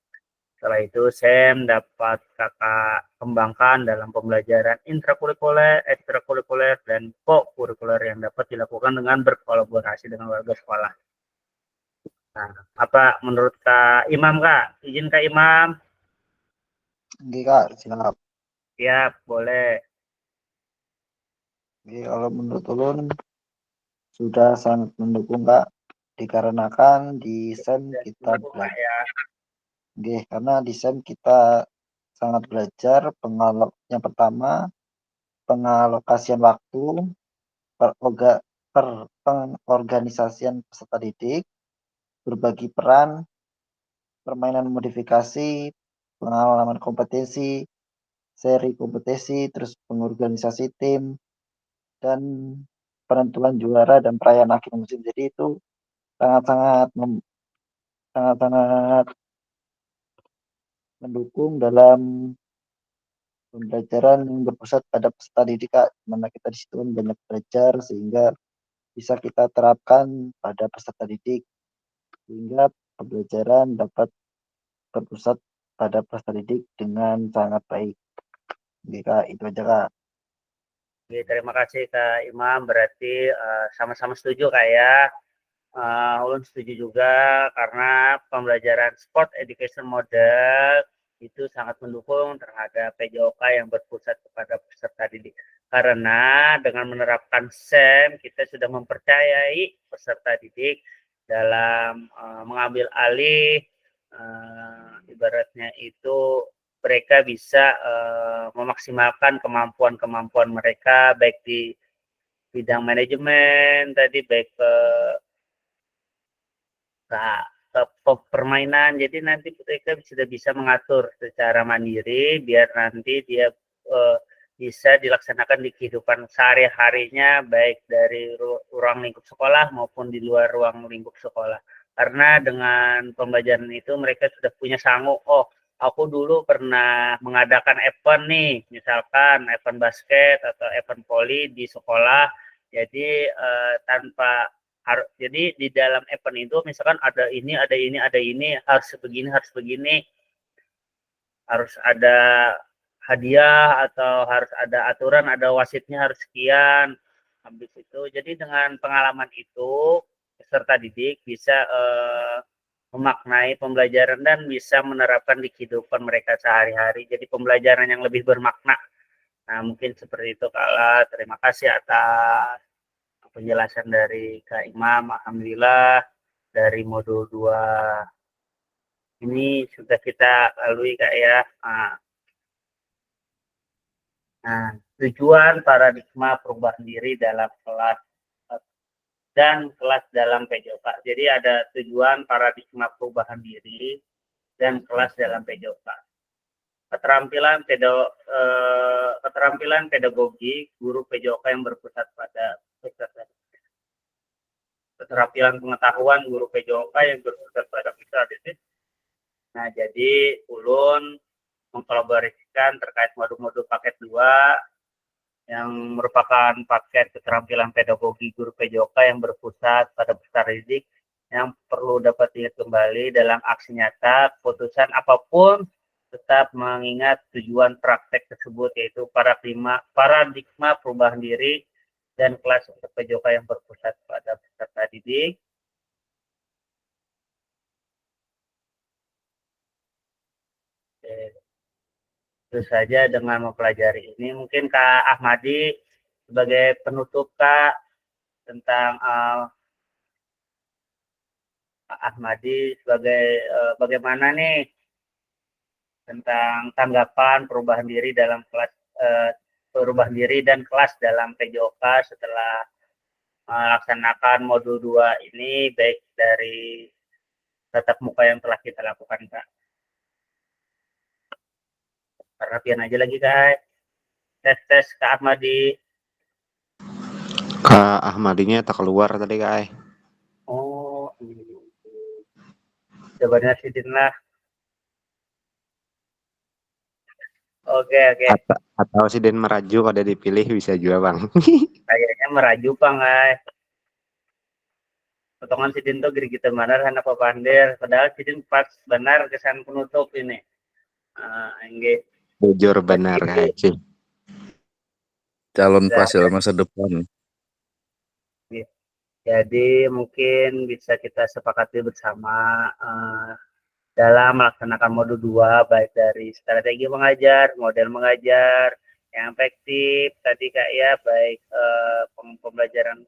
Setelah itu SEM dapat Kakak kembangkan dalam pembelajaran intrakurikuler, ekstrakurikuler, dan co-kurikuler yang dapat dilakukan dengan berkolaborasi dengan warga sekolah. Nah, apa menurut Kak Imam Kak? Izin Kak Imam. Oke Kak, siap. Ya, boleh. Oke, kalau menurut ulun sudah sangat mendukung Kak dikarenakan di SEM kita belajar. Karena di SEM kita sangat belajar yang pertama pengalokasian waktu, pengorganisasian peserta didik, berbagi peran, permainan modifikasi, pengalaman kompetensi, seri kompetisi, terus pengorganisasi tim, dan penentuan juara dan perayaan akhir musim. Jadi itu sangat-sangat mendukung dalam pembelajaran yang berpusat pada peserta didik, Kak. Dimana kita di situ banyak belajar sehingga bisa kita terapkan pada peserta didik sehingga pembelajaran dapat berpusat pada peserta didik dengan sangat baik. Oke, Kak, itu aja, Kak. Oke, terima kasih Kak Imam. Berarti sama-sama setuju Kak ya. Ulun setuju juga karena pembelajaran sport education model itu sangat mendukung terhadap PJOK yang berpusat kepada peserta didik. Karena dengan menerapkan SEM kita sudah mempercayai peserta didik dalam mengambil alih ibaratnya itu mereka bisa memaksimalkan kemampuan-kemampuan mereka baik di bidang manajemen tadi, baik ke permainan. Jadi nanti mereka sudah bisa mengatur secara mandiri biar nanti dia bisa dilaksanakan di kehidupan sehari-harinya baik dari ruang lingkup sekolah maupun di luar ruang lingkup sekolah. Karena dengan pembelajaran itu mereka sudah punya sanggup, aku dulu pernah mengadakan event nih, misalkan event basket atau event voli di sekolah. Jadi jadi di dalam event itu misalkan ada ini, harus begini, harus ada hadiah atau harus ada aturan, ada wasitnya harus sekian. Habis itu, jadi dengan pengalaman itu peserta didik bisa memaknai pembelajaran dan bisa menerapkan di kehidupan mereka sehari-hari. Jadi pembelajaran yang lebih bermakna. Nah, mungkin seperti itu Kak. Terima kasih atas penjelasan dari Kak Imam. Alhamdulillah dari modul 2 ini sudah kita lalui Kak ya. Nah, tujuan paradigma perubahan diri dalam kelas dan kelas dalam PJOK. Jadi ada tujuan paradigma perubahan diri dan kelas dalam PJOK. Keterampilan pedagogi guru PJOK yang berpusat pada peserta. Keterampilan pengetahuan guru PJOK yang berpusat pada peserta didik. Nah, jadi ulun mengkolaborasikan terkait modul-modul paket 2 yang merupakan paket keterampilan pedagogi guru PJOK yang berpusat pada peserta didik yang perlu dapat diingat kembali dalam aksi nyata. Keputusan apapun tetap mengingat tujuan praktek tersebut, yaitu paradigma perubahan diri dan kelas untuk PJOK yang berpusat pada peserta didik. Itu saja dengan mempelajari ini. Mungkin Kak Ahmadi sebagai penutup Kak tentang Kak Ahmadi sebagai bagaimana nih tentang tanggapan perubahan diri dalam kelas perubahan diri dan kelas dalam PJOK setelah melaksanakan modul 2 ini baik dari tatap muka yang telah kita lakukan Kak. Perhatian aja lagi Kak. Tes Kak Ahmadi. Kak Ahmadinya tak keluar tadi Kak. Oh, jawabannya Sidin lah. Oke. Atau Sidin meraju kalau dipilih bisa juga Bang. Kayaknya meraju Bang guys. Potongan Sidin tuh gini gitu benar anak papandir. Padahal Sidin pas benar kesan penutup ini. Enggak. Jujur benar Kak. Calon pasil masa depan. Jadi mungkin bisa kita sepakati bersama dalam melaksanakan modul 2 baik dari strategi mengajar, model mengajar yang efektif tadi Kak ya, baik pembelajaran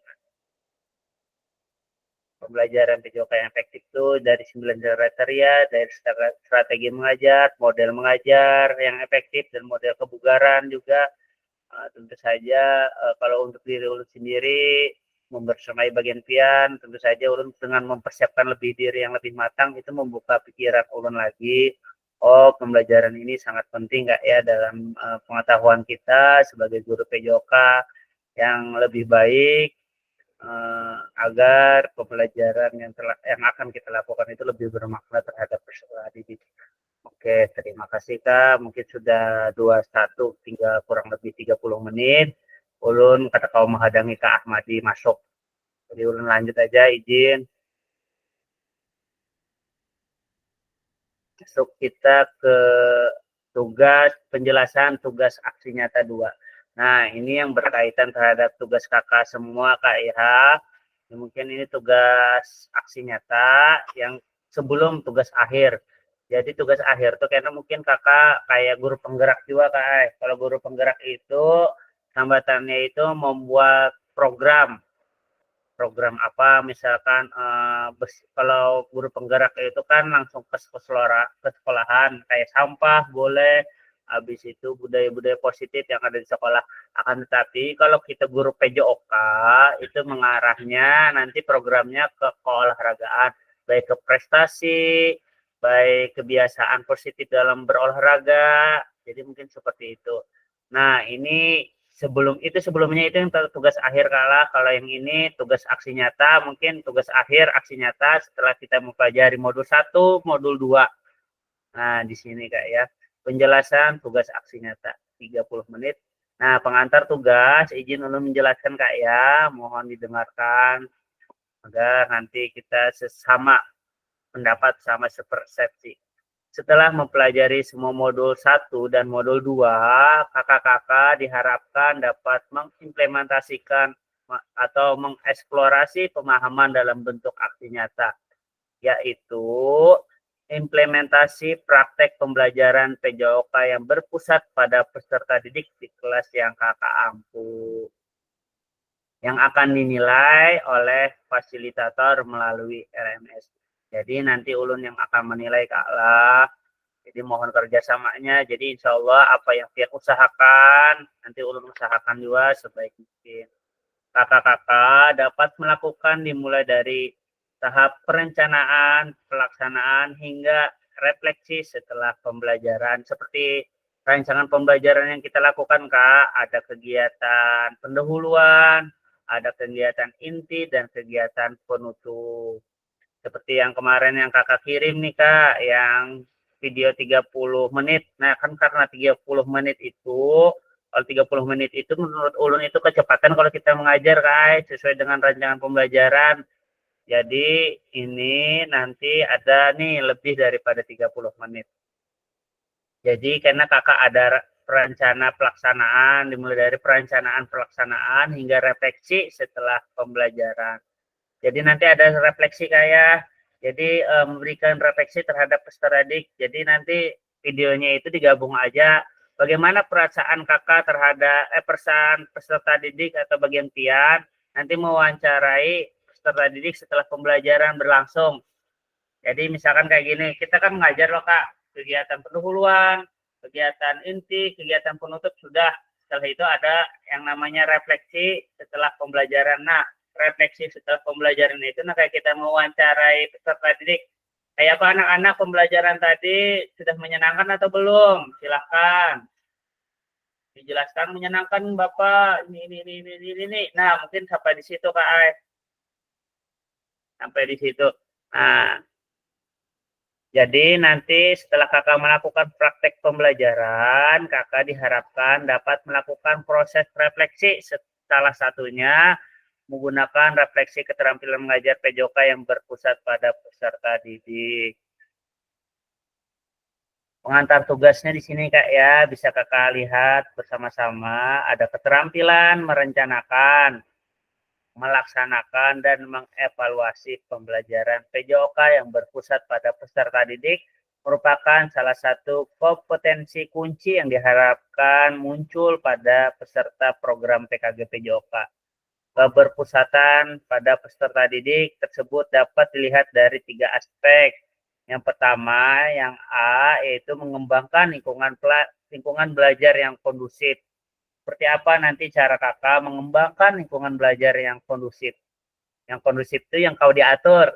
pembelajaran PJOK yang efektif itu dari 9 kriteria, dari strategi mengajar, model mengajar yang efektif, dan model kebugaran juga. Tentu saja kalau untuk diri ulun sendiri membersamai bagian pian, tentu saja ulun dengan mempersiapkan lebih diri yang lebih matang itu membuka pikiran ulun lagi. Oh, pembelajaran ini sangat penting nggak ya dalam pengetahuan kita sebagai guru PJOK yang lebih baik, agar pembelajaran yang akan kita lakukan itu lebih bermakna terhadap peserta didik. Oke, terima kasih Kak. Mungkin sudah 21 tinggal kurang lebih 30 menit. Ulun kata kau menghadangi Kak Ahmadi masuk. Jadi ulun lanjut aja, izin. Masuk kita ke penjelasan tugas aksi nyata 2. Nah, ini yang berkaitan terhadap tugas kakak semua Kak ya. Mungkin ini tugas aksi nyata yang sebelum tugas akhir. Jadi tugas akhir tuh karena mungkin kakak kayak guru penggerak juga Kak. Kalau guru penggerak itu hambatannya itu membuat program apa misalkan kalau guru penggerak itu kan langsung ke sekolahan kayak sampah boleh, habis itu budaya-budaya positif yang ada di sekolah. Akan tetapi kalau kita guru PJOK itu mengarahnya nanti programnya ke keolahragaan, baik ke prestasi, baik kebiasaan positif dalam berolahraga. Jadi mungkin seperti itu. Nah, ini sebelumnya itu yang tugas akhir kalau yang ini tugas aksi nyata, mungkin tugas akhir aksi nyata setelah kita mempelajari modul 1, modul 2. Nah, di sini Kak ya. Penjelasan tugas aksi nyata 30 menit. Nah, pengantar tugas izin ulun menjelaskan Kak ya, mohon didengarkan agar nanti kita sesama pendapat sama sepersepsi. Setelah mempelajari semua modul 1 dan modul 2, kakak-kakak diharapkan dapat mengimplementasikan atau mengeksplorasi pemahaman dalam bentuk aksi nyata, yaitu implementasi praktek pembelajaran PJOK yang berpusat pada peserta didik di kelas yang kakak ampu, yang akan dinilai oleh fasilitator melalui RMS. Jadi nanti ulun yang akan menilai Kak lah. Jadi mohon kerjasamanya. Jadi insya Allah apa yang Pian usahakan, nanti ulun usahakan juga sebaik mungkin. Kakak-kakak dapat melakukan dimulai dari tahap perencanaan, pelaksanaan, hingga refleksi setelah pembelajaran. Seperti rancangan pembelajaran yang kita lakukan Kak, ada kegiatan pendahuluan, ada kegiatan inti, dan kegiatan penutup. Seperti yang kemarin yang kakak kirim nih Kak, yang video 30 menit. Nah kan karena 30 menit itu, kalau 30 menit itu menurut ulun itu kecepatan kalau kita mengajar Kak, sesuai dengan rancangan pembelajaran. Jadi ini nanti ada nih lebih daripada 30 menit. Jadi karena kakak ada perencana pelaksanaan, dimulai dari perencanaan pelaksanaan hingga refleksi setelah pembelajaran. Jadi nanti ada refleksi kayak, jadi memberikan refleksi terhadap peserta didik. Jadi nanti videonya itu digabung aja. Bagaimana perasaan kakak terhadap peserta didik atau bagian pian, nanti mewawancarai peserta didik setelah pembelajaran berlangsung. Jadi misalkan kayak gini, kita kan mengajar loh Kak, kegiatan pendahuluan, kegiatan inti, kegiatan penutup sudah. Setelah itu ada yang namanya refleksi setelah pembelajaran. Nah, refleksi setelah pembelajaran itu nah kayak kita mewawancarai peserta didik. Kayak apa anak-anak pembelajaran tadi sudah menyenangkan atau belum? Silahkan dijelaskan menyenangkan Bapak ini. Nah, mungkin sampai di situ Kak Ai. Sampai di situ. Nah, jadi nanti setelah kakak melakukan praktek pembelajaran, kakak diharapkan dapat melakukan proses refleksi. Salah satunya menggunakan refleksi keterampilan mengajar PJOK yang berpusat pada peserta didik. Pengantar tugasnya di sini Kak ya, bisa kakak lihat bersama-sama. Ada keterampilan merencanakan, melaksanakan, dan mengevaluasi pembelajaran PJOK yang berpusat pada peserta didik merupakan salah satu kompetensi kunci yang diharapkan muncul pada peserta program PKG PJOK. keberpusatan pada peserta didik tersebut dapat dilihat dari 3 aspek. Yang pertama, yang A, yaitu mengembangkan lingkungan belajar yang kondusif. Seperti apa nanti cara kakak mengembangkan lingkungan belajar yang kondusif? Yang kondusif itu yang kau diatur.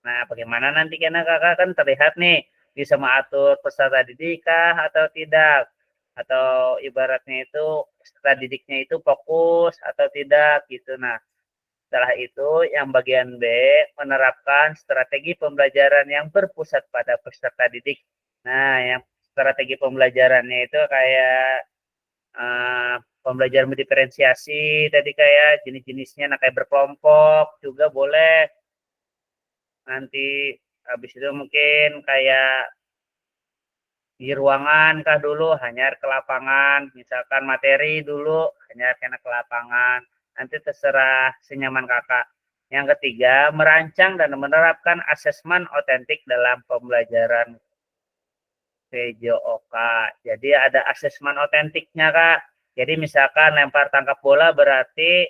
Nah, bagaimana nanti karena kakak kan terlihat nih, bisa mengatur peserta didik kah atau tidak? Atau ibaratnya itu peserta didiknya itu fokus atau tidak gitu. Nah, setelah itu yang bagian B, menerapkan strategi pembelajaran yang berpusat pada peserta didik. Nah, yang strategi pembelajarannya itu kayak pembelajaran mendiferensiasi tadi kayak jenis-jenisnya, nah kayak berkelompok juga boleh. Nanti habis itu mungkin kayak di ruangan kah dulu, hanya ke lapangan, misalkan materi dulu hanya kena ke lapangan, nanti terserah senyaman kakak. Yang ketiga, merancang dan menerapkan asesmen otentik dalam pembelajaran PJOK. Jadi ada asesmen otentiknya kak. Jadi misalkan lempar tangkap bola berarti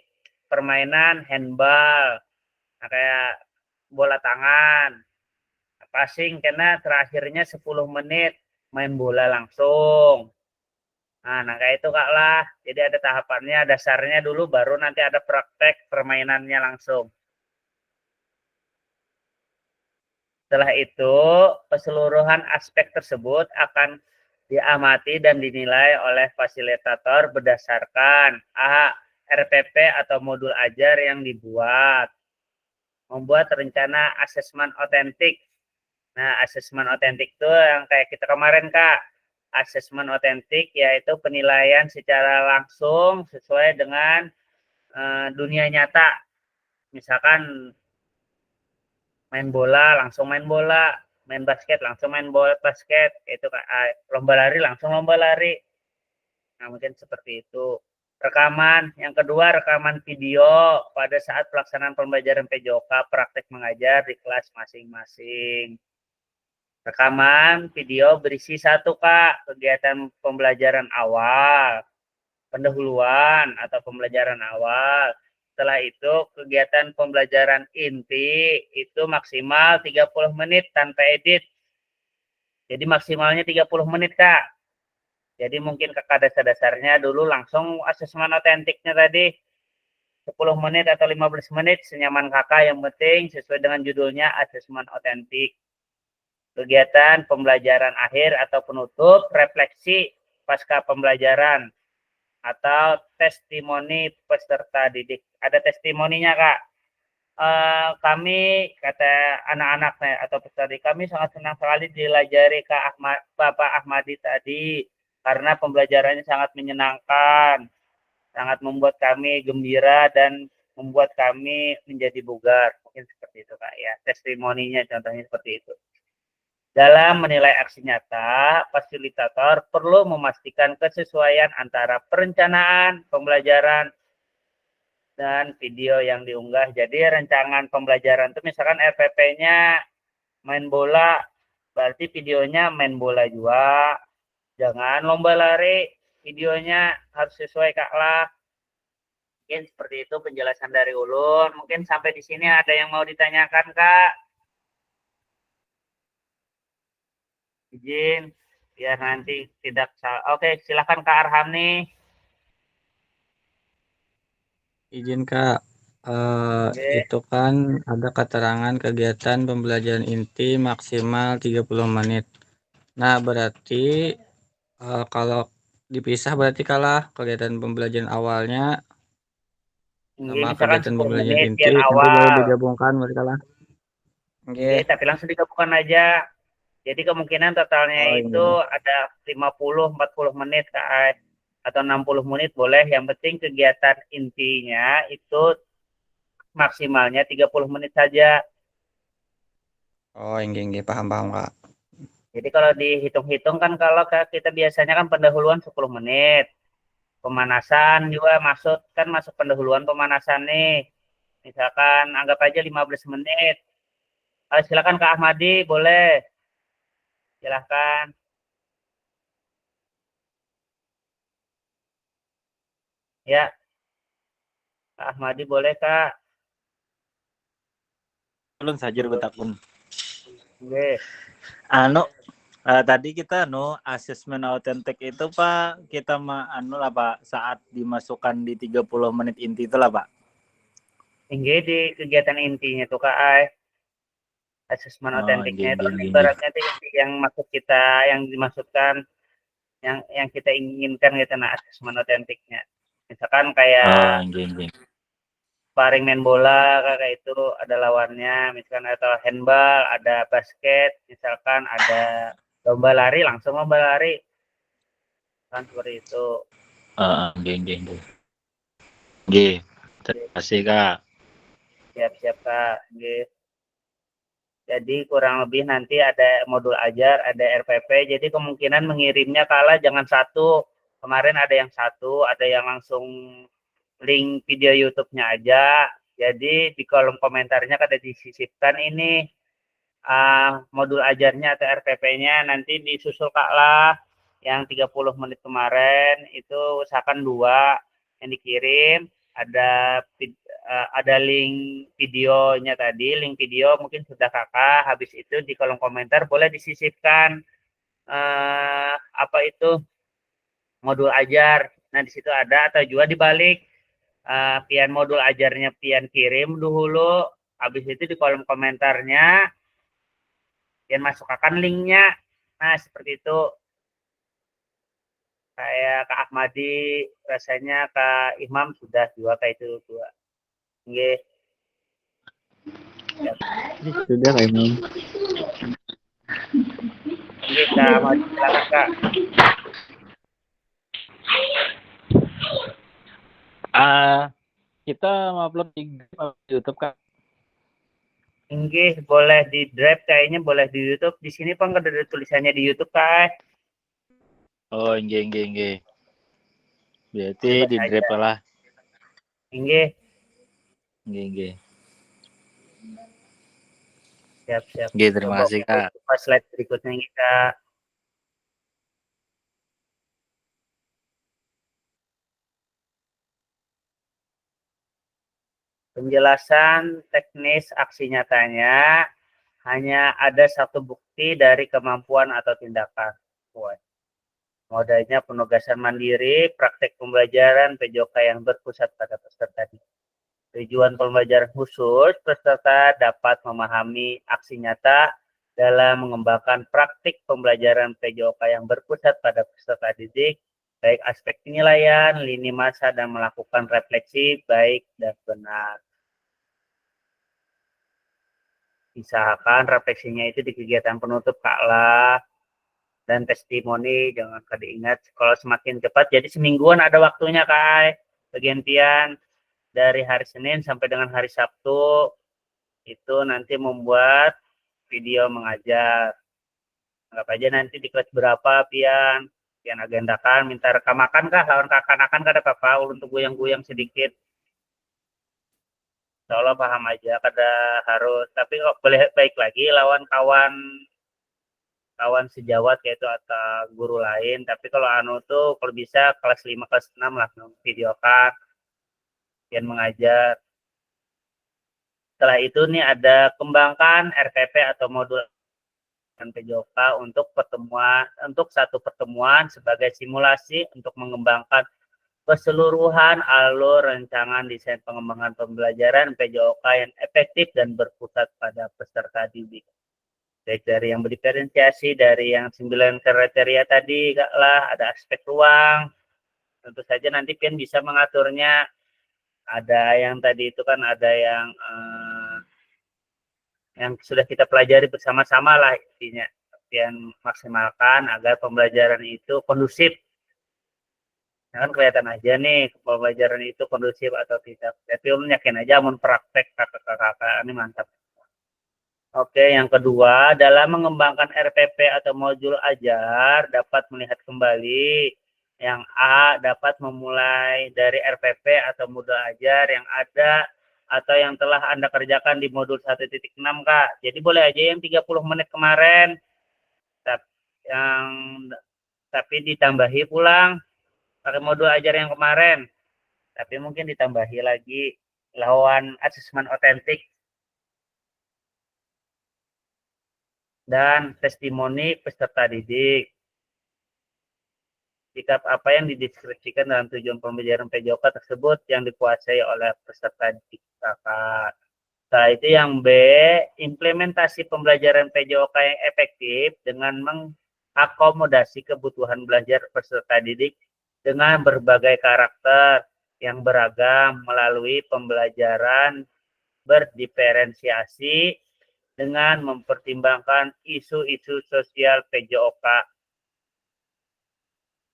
permainan handball, nah, kayak bola tangan. Passing karena terakhirnya 10 menit main bola langsung. Nah kayak itu kak lah. Jadi ada tahapannya, dasarnya dulu baru nanti ada praktek permainannya langsung. Setelah itu, keseluruhan aspek tersebut akan diamati dan dinilai oleh fasilitator berdasarkan A. RPP atau modul ajar yang dibuat. Membuat rencana asesmen otentik. Nah, asesmen otentik itu yang kayak kita kemarin, Kak. Asesmen otentik yaitu penilaian secara langsung sesuai dengan dunia nyata. Misalkan main bola, langsung main bola. Main basket, langsung main bola basket. Itu lomba lari, langsung lomba lari. Nah, mungkin seperti itu. Rekaman. Yang kedua, rekaman video pada saat pelaksanaan pembelajaran PJOK praktek mengajar di kelas masing-masing. Rekaman video berisi 1 Kak, kegiatan pembelajaran awal, pendahuluan atau pembelajaran awal. Setelah itu kegiatan pembelajaran inti itu maksimal 30 menit tanpa edit. Jadi maksimalnya 30 menit Kak. Jadi mungkin kakak dasar-dasarnya dulu langsung asesmen otentiknya tadi 10 menit atau 15 menit senyaman kakak, yang penting sesuai dengan judulnya asesmen otentik. Kegiatan pembelajaran akhir atau penutup, refleksi pasca pembelajaran, atau testimoni peserta didik. Ada testimoninya Kak. Kami, kata anak-anak atau peserta didik, kami sangat senang sekali dilajari Bapak Ahmadi tadi, karena pembelajarannya sangat menyenangkan, sangat membuat kami gembira dan membuat kami menjadi bugar. Mungkin seperti itu Kak ya, testimoninya contohnya seperti itu. Dalam menilai aksi nyata, fasilitator perlu memastikan kesesuaian antara perencanaan pembelajaran dan video yang diunggah. Jadi rancangan pembelajaran itu misalkan RPP-nya main bola, berarti videonya main bola juga. Jangan lomba lari, videonya harus sesuai Kak lah. Mungkin seperti itu penjelasan dari Ulun. Mungkin sampai di sini ada yang mau ditanyakan Kak? Izin biar nanti tidak salah. Oke, silakan Kak Arham nih. Izin Kak, itu kan ada keterangan kegiatan pembelajaran inti maksimal 30 menit. Nah, berarti kalau dipisah berarti kalah kegiatan pembelajaran awalnya sama kegiatan 10 pembelajaran menit inti yang nanti baru awal. digabungkan berarti kalah. Oke, tapi langsung digabungkan aja. Jadi kemungkinan totalnya itu ada 50-40 menit Kak. Atau 60 menit boleh. Yang penting kegiatan intinya itu maksimalnya 30 menit saja. Oh, enggak, paham Kak. Jadi kalau dihitung-hitung kan kalau kita biasanya kan pendahuluan 10 menit. Pemanasan juga masuk pendahuluan pemanasan nih. Misalkan anggap aja 15 menit. Silakan Kak Ahmadi, boleh. Silakan. Ya. Kak Ahmadi boleh Kak? Belum saja betakun. Oke. Tadi kita asesmen autentik itu Pak, kita lah Pak saat dimasukkan di 30 menit inti itu lah Pak. Tinggi di kegiatan intinya tuh Kak Ai. Asesmen autentiknya itu ibaratnya yang maksud kita, yang dimaksudkan, yang kita inginkan gitu, nah asesmen autentiknya. Misalkan kayak sparring main bola kayak itu ada lawannya, misalkan atau handball, ada basket, misalkan ada lomba lari, langsung lomba lari. Kan seperti itu. Terima kasih Kak. Siap-siap Kak. Jadi kurang lebih nanti ada modul ajar, ada RPP. Jadi kemungkinan mengirimnya kalah jangan satu. Kemarin ada yang satu, ada yang langsung link video YouTube-nya aja. Jadi di kolom komentarnya ada disisipkan ini modul ajarnya atau RPP-nya, nanti disusul Kak lah yang 30 menit kemarin itu usahakan 2 yang dikirim, ada link videonya tadi, link video mungkin sudah Kakak, habis itu di kolom komentar boleh disisipkan apa itu modul ajar. Nah di situ ada, atau juga dibalik pian modul ajarnya pian kirim dulu, habis itu di kolom komentarnya pian masukkan linknya. Nah seperti itu. Kayak Kak Ahmadi, rasanya Kak Imam sudah 2 kayak itu 2. Nggih. Sudah Kak Imam. Nggih Kak Ahmadi, silakan Kak. Kita upload di YouTube Kak. Nggih, boleh di drive, kayaknya boleh di YouTube. Di sini Pak nggak ada tulisannya di YouTube Kak. Oh, nggih. Berarti di drive lah. Nggih. Nggih. Siap. Nggih, terima kasih Kak. Slide berikutnya Kak. Penjelasan teknis aksi nyatanya hanya ada satu bukti dari kemampuan atau tindakan. Modalnya penugasan mandiri, praktek pembelajaran PJOK yang berpusat pada peserta. Tujuan pembelajaran khusus, peserta dapat memahami aksi nyata dalam mengembangkan praktik pembelajaran PJOK yang berpusat pada peserta didik, baik aspek penilaian, lini masa, dan melakukan refleksi baik dan benar. Misalkan refleksinya itu di kegiatan penutup Kak lah, dan testimoni, jangan diingat kalau semakin cepat. Jadi semingguan ada waktunya Kak, bagian dari hari Senin sampai dengan hari Sabtu itu nanti membuat video mengajar. Anggap aja nanti di kelas berapa pian agendakan, minta rekamakan kah lawan kakak-kakan kada apa-apa, untuk goyang-goyang sedikit. Insya paham aja, kada harus, tapi kok boleh baik lagi lawan kawan sejawat kayak itu atau guru lain. Tapi kalau tuh kalau bisa kelas 5 kelas 6 lah videokan yang mengajar. Setelah itu nih ada kembangkan RPP atau modul PJOK untuk satu pertemuan sebagai simulasi untuk mengembangkan keseluruhan alur rancangan desain pengembangan pembelajaran PJOK yang efektif dan berpusat pada peserta didik. Baik dari yang berdiferensiasi, dari yang 9 kriteria tadi lah, ada aspek ruang. Tentu saja nanti pian bisa mengaturnya. Ada yang tadi itu kan ada yang sudah kita pelajari bersama-sama lah intinya. Pian maksimalkan agar pembelajaran itu kondusif. Nah, kan kelihatan aja nih pembelajaran itu kondusif atau tidak. Tapi yakin aja mempraktek kakak-kakak ini mantap. Oke, yang kedua, dalam mengembangkan RPP atau modul ajar dapat melihat kembali. Yang A, dapat memulai dari RPP atau modul ajar yang ada atau yang telah Anda kerjakan di modul 1.6 Kak. Jadi boleh aja yang 30 menit kemarin, tapi ditambahi pulang pakai modul ajar yang kemarin. tapi mungkin ditambahi lagi lawan asesmen otentik dan testimoni peserta didik. Sikap apa yang dideskripsikan dalam tujuan pembelajaran PJOK tersebut yang dikuasai oleh peserta didik kakak. Setelah itu yang B, implementasi pembelajaran PJOK yang efektif dengan mengakomodasi kebutuhan belajar peserta didik dengan berbagai karakter yang beragam melalui pembelajaran berdiferensiasi dengan mempertimbangkan isu-isu sosial PJOK.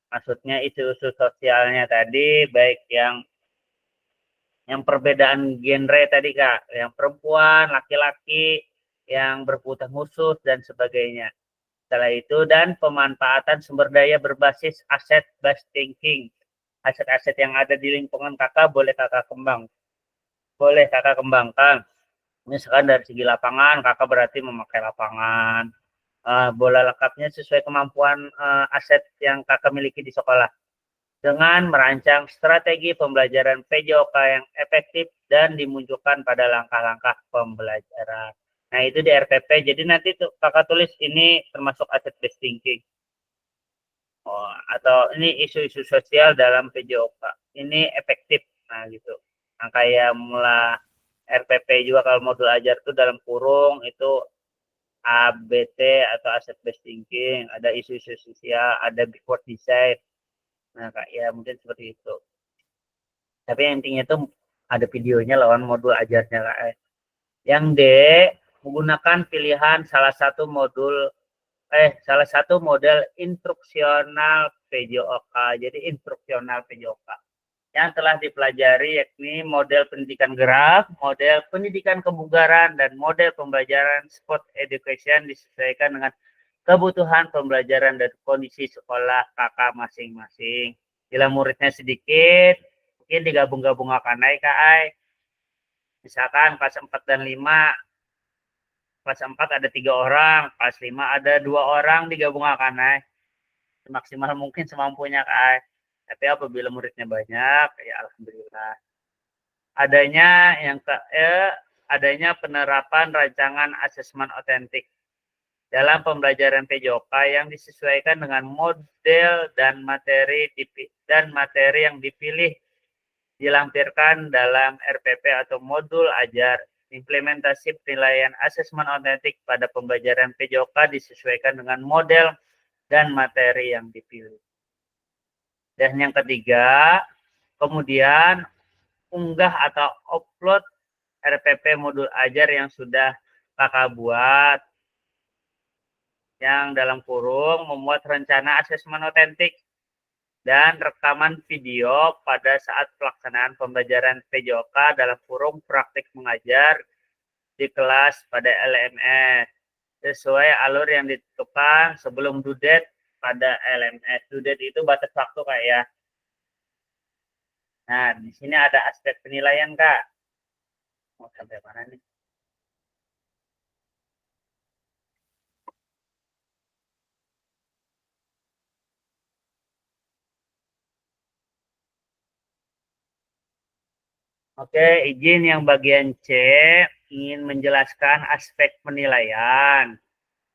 Maksudnya isu-isu sosialnya tadi baik yang perbedaan genre tadi Kak, yang perempuan, laki-laki, yang berkebutuhan khusus dan sebagainya. Setelah itu dan pemanfaatan sumber daya berbasis asset based thinking. Aset-aset yang ada di lingkungan kakak boleh kakak kembangkan. Misalkan dari segi lapangan, kakak berarti memakai lapangan. Bola lengkapnya sesuai kemampuan aset yang kakak miliki di sekolah. Dengan merancang strategi pembelajaran PJOK yang efektif dan dimunculkan pada langkah-langkah pembelajaran. Nah, itu di RPP. Jadi nanti tuh kakak tulis ini termasuk asset based thinking. Atau ini isu-isu sosial dalam PJOK. Ini efektif. Nah, gitu. Nah, kayak mulai RPP juga kalau modul ajar itu dalam kurung itu ABT atau asset based thinking, ada isu-isu sosial, ada backward design. Nah, Kak, ya mungkin seperti itu. Tapi intinya itu ada videonya lawan modul ajarnya, Kak. Yang D, menggunakan pilihan salah satu model instruksional PJOK. Jadi instruksional PJOK yang telah dipelajari yakni model pendidikan gerak, model pendidikan kebugaran, dan model pembelajaran sport education disesuaikan dengan kebutuhan pembelajaran dan kondisi sekolah kakak masing-masing. Bila muridnya sedikit, mungkin digabung-gabungkan naik KAI. Misalkan kelas 4 dan 5, kelas 4 ada 3 orang, kelas 5 ada 2 orang digabungkan naik. Semaksimal mungkin semampunya KAI. Tapi apabila muridnya banyak, ya alhamdulillah. Adanya penerapan rancangan asesmen otentik dalam pembelajaran PJOK yang disesuaikan dengan model dan materi yang dipilih dilampirkan dalam RPP atau modul ajar. Implementasi penilaian asesmen otentik pada pembelajaran PJOK disesuaikan dengan model dan materi yang dipilih. Dan yang ketiga, kemudian unggah atau upload RPP modul ajar yang sudah kakak buat, yang dalam kurung memuat rencana asesmen otentik dan rekaman video pada saat pelaksanaan pembelajaran PJOK dalam kurung praktik mengajar di kelas pada LMS sesuai alur yang ditentukan sebelum due date pada LMS. Due date itu batas waktu Kak ya. Nah, di sini ada aspek penilaian Kak. Mau sampai mana nih? Oke, izin yang bagian C ingin menjelaskan aspek penilaian.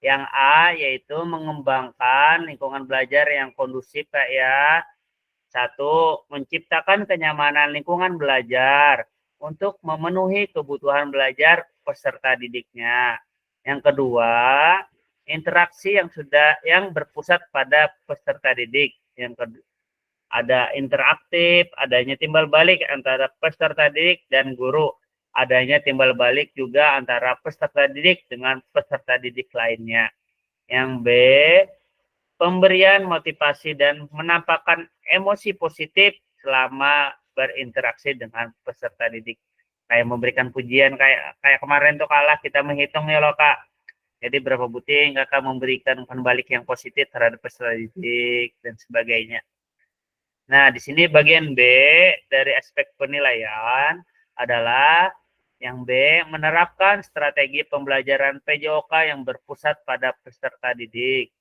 Yang A yaitu mengembangkan lingkungan belajar yang kondusif Kak ya. 1. Menciptakan kenyamanan lingkungan belajar untuk memenuhi kebutuhan belajar peserta didiknya. Yang kedua, interaksi yang berpusat pada peserta didik. Yang kedua, ada interaktif, adanya timbal balik antara peserta didik dan guru. Adanya timbal balik juga antara peserta didik dengan peserta didik lainnya. Yang B, pemberian motivasi dan menampakkan emosi positif selama berinteraksi dengan peserta didik. Kayak memberikan pujian, kayak kemarin tuh kalah kita menghitung ya loh Kak. Jadi berapa buting Kakak memberikan umpan balik yang positif terhadap peserta didik dan sebagainya. Nah, di sini bagian B dari aspek penilaian adalah yang B, menerapkan strategi pembelajaran PJOK yang berpusat pada peserta didik.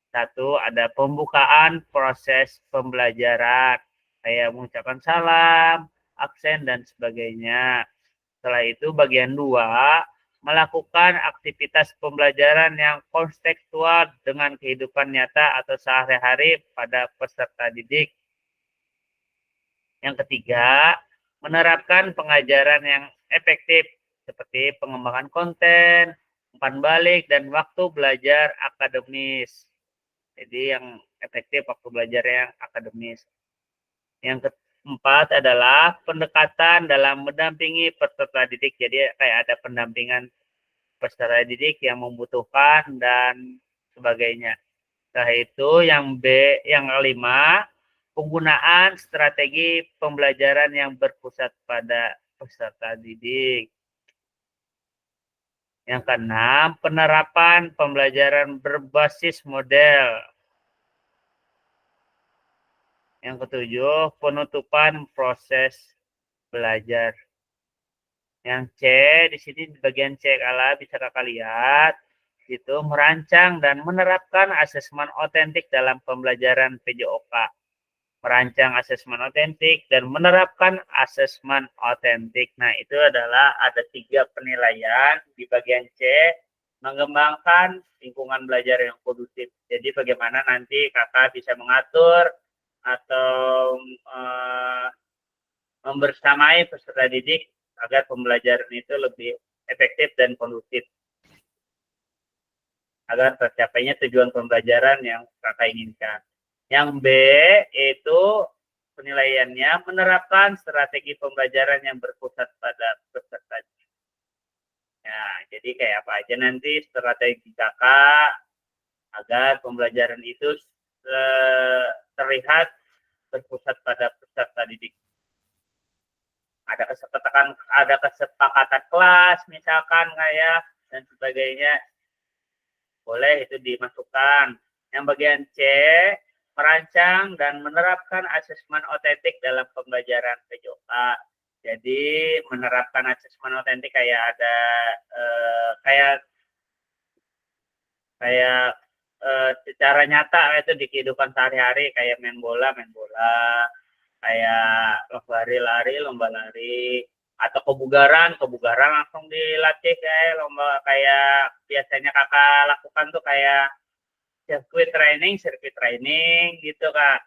1, ada pembukaan proses pembelajaran. Kayak mengucapkan salam, absen, dan sebagainya. Setelah itu bagian 2, melakukan aktivitas pembelajaran yang kontekstual dengan kehidupan nyata atau sehari-hari pada peserta didik. Yang ketiga, menerapkan pengajaran yang efektif seperti pengembangan konten, umpan balik, dan waktu belajar akademis. Jadi yang efektif waktu belajar yang akademis. Yang keempat adalah pendekatan dalam mendampingi peserta didik. Jadi kayak ada pendampingan peserta didik yang membutuhkan dan sebagainya. Setelah itu yang yang kelima, penggunaan strategi pembelajaran yang berpusat pada peserta didik. Yang keenam, penerapan pembelajaran berbasis model. Yang ketujuh, penutupan proses belajar. Yang C, di sini di bagian C bisa kakak lihat, itu merancang dan menerapkan asesmen otentik dalam pembelajaran PJOK. Merancang asesmen otentik dan menerapkan asesmen otentik. Nah, itu adalah ada 3 penilaian di bagian C, mengembangkan lingkungan belajar yang kondusif. Jadi bagaimana nanti kakak bisa mengatur atau membersamai peserta didik agar pembelajaran itu lebih efektif dan kondusif, agar tercapainya tujuan pembelajaran yang kakak inginkan. Yang B itu penilaiannya menerapkan strategi pembelajaran yang berpusat pada peserta didik. Ya, jadi kayak apa aja nanti strategi kakak agar pembelajaran itu terlihat berpusat pada peserta didik. Ada kesepakatan kelas misalkan kayak dan sebagainya, boleh itu dimasukkan. Yang bagian C, merancang dan menerapkan asesmen otentik dalam pembelajaran PJOK. Jadi menerapkan asesmen otentik kayak ada secara nyata itu di kehidupan sehari-hari, kayak main bola, kayak lomba lari, atau kebugaran langsung dilatih kayak lomba kayak biasanya kakak lakukan tuh kayak sirkuit training gitu kak,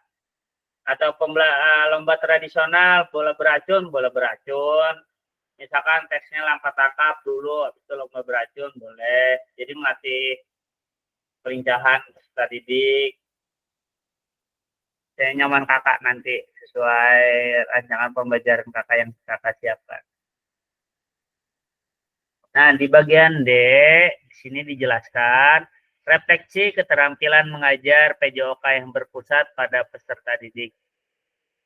atau lomba tradisional bola beracun, misalkan teksnya lompat tangkap dulu, habis itu lomba beracun boleh. Jadi melatih pelincahan peserta didik. Saya nyaman kakak nanti sesuai rancangan pembelajaran kakak yang kakak siapkan. Nah, di bagian D, di sini dijelaskan refleksi keterampilan mengajar PJOK yang berpusat pada peserta didik.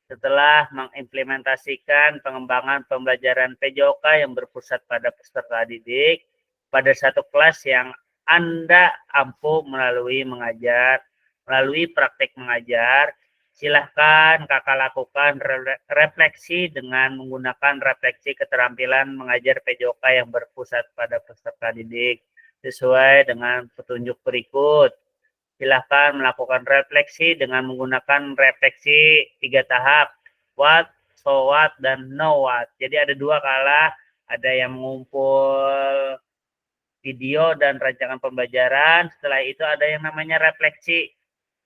Setelah mengimplementasikan pengembangan pembelajaran PJOK yang berpusat pada peserta didik pada satu kelas yang Anda ampuh melalui praktek mengajar, silahkan kakak lakukan refleksi dengan menggunakan refleksi keterampilan mengajar PJOK yang berpusat pada peserta didik sesuai dengan petunjuk berikut. Silahkan melakukan refleksi dengan menggunakan refleksi 3 tahap, what, so what, dan know what. Jadi ada 2 kala, ada yang mengumpul video dan rancangan pembelajaran, setelah itu ada yang namanya refleksi.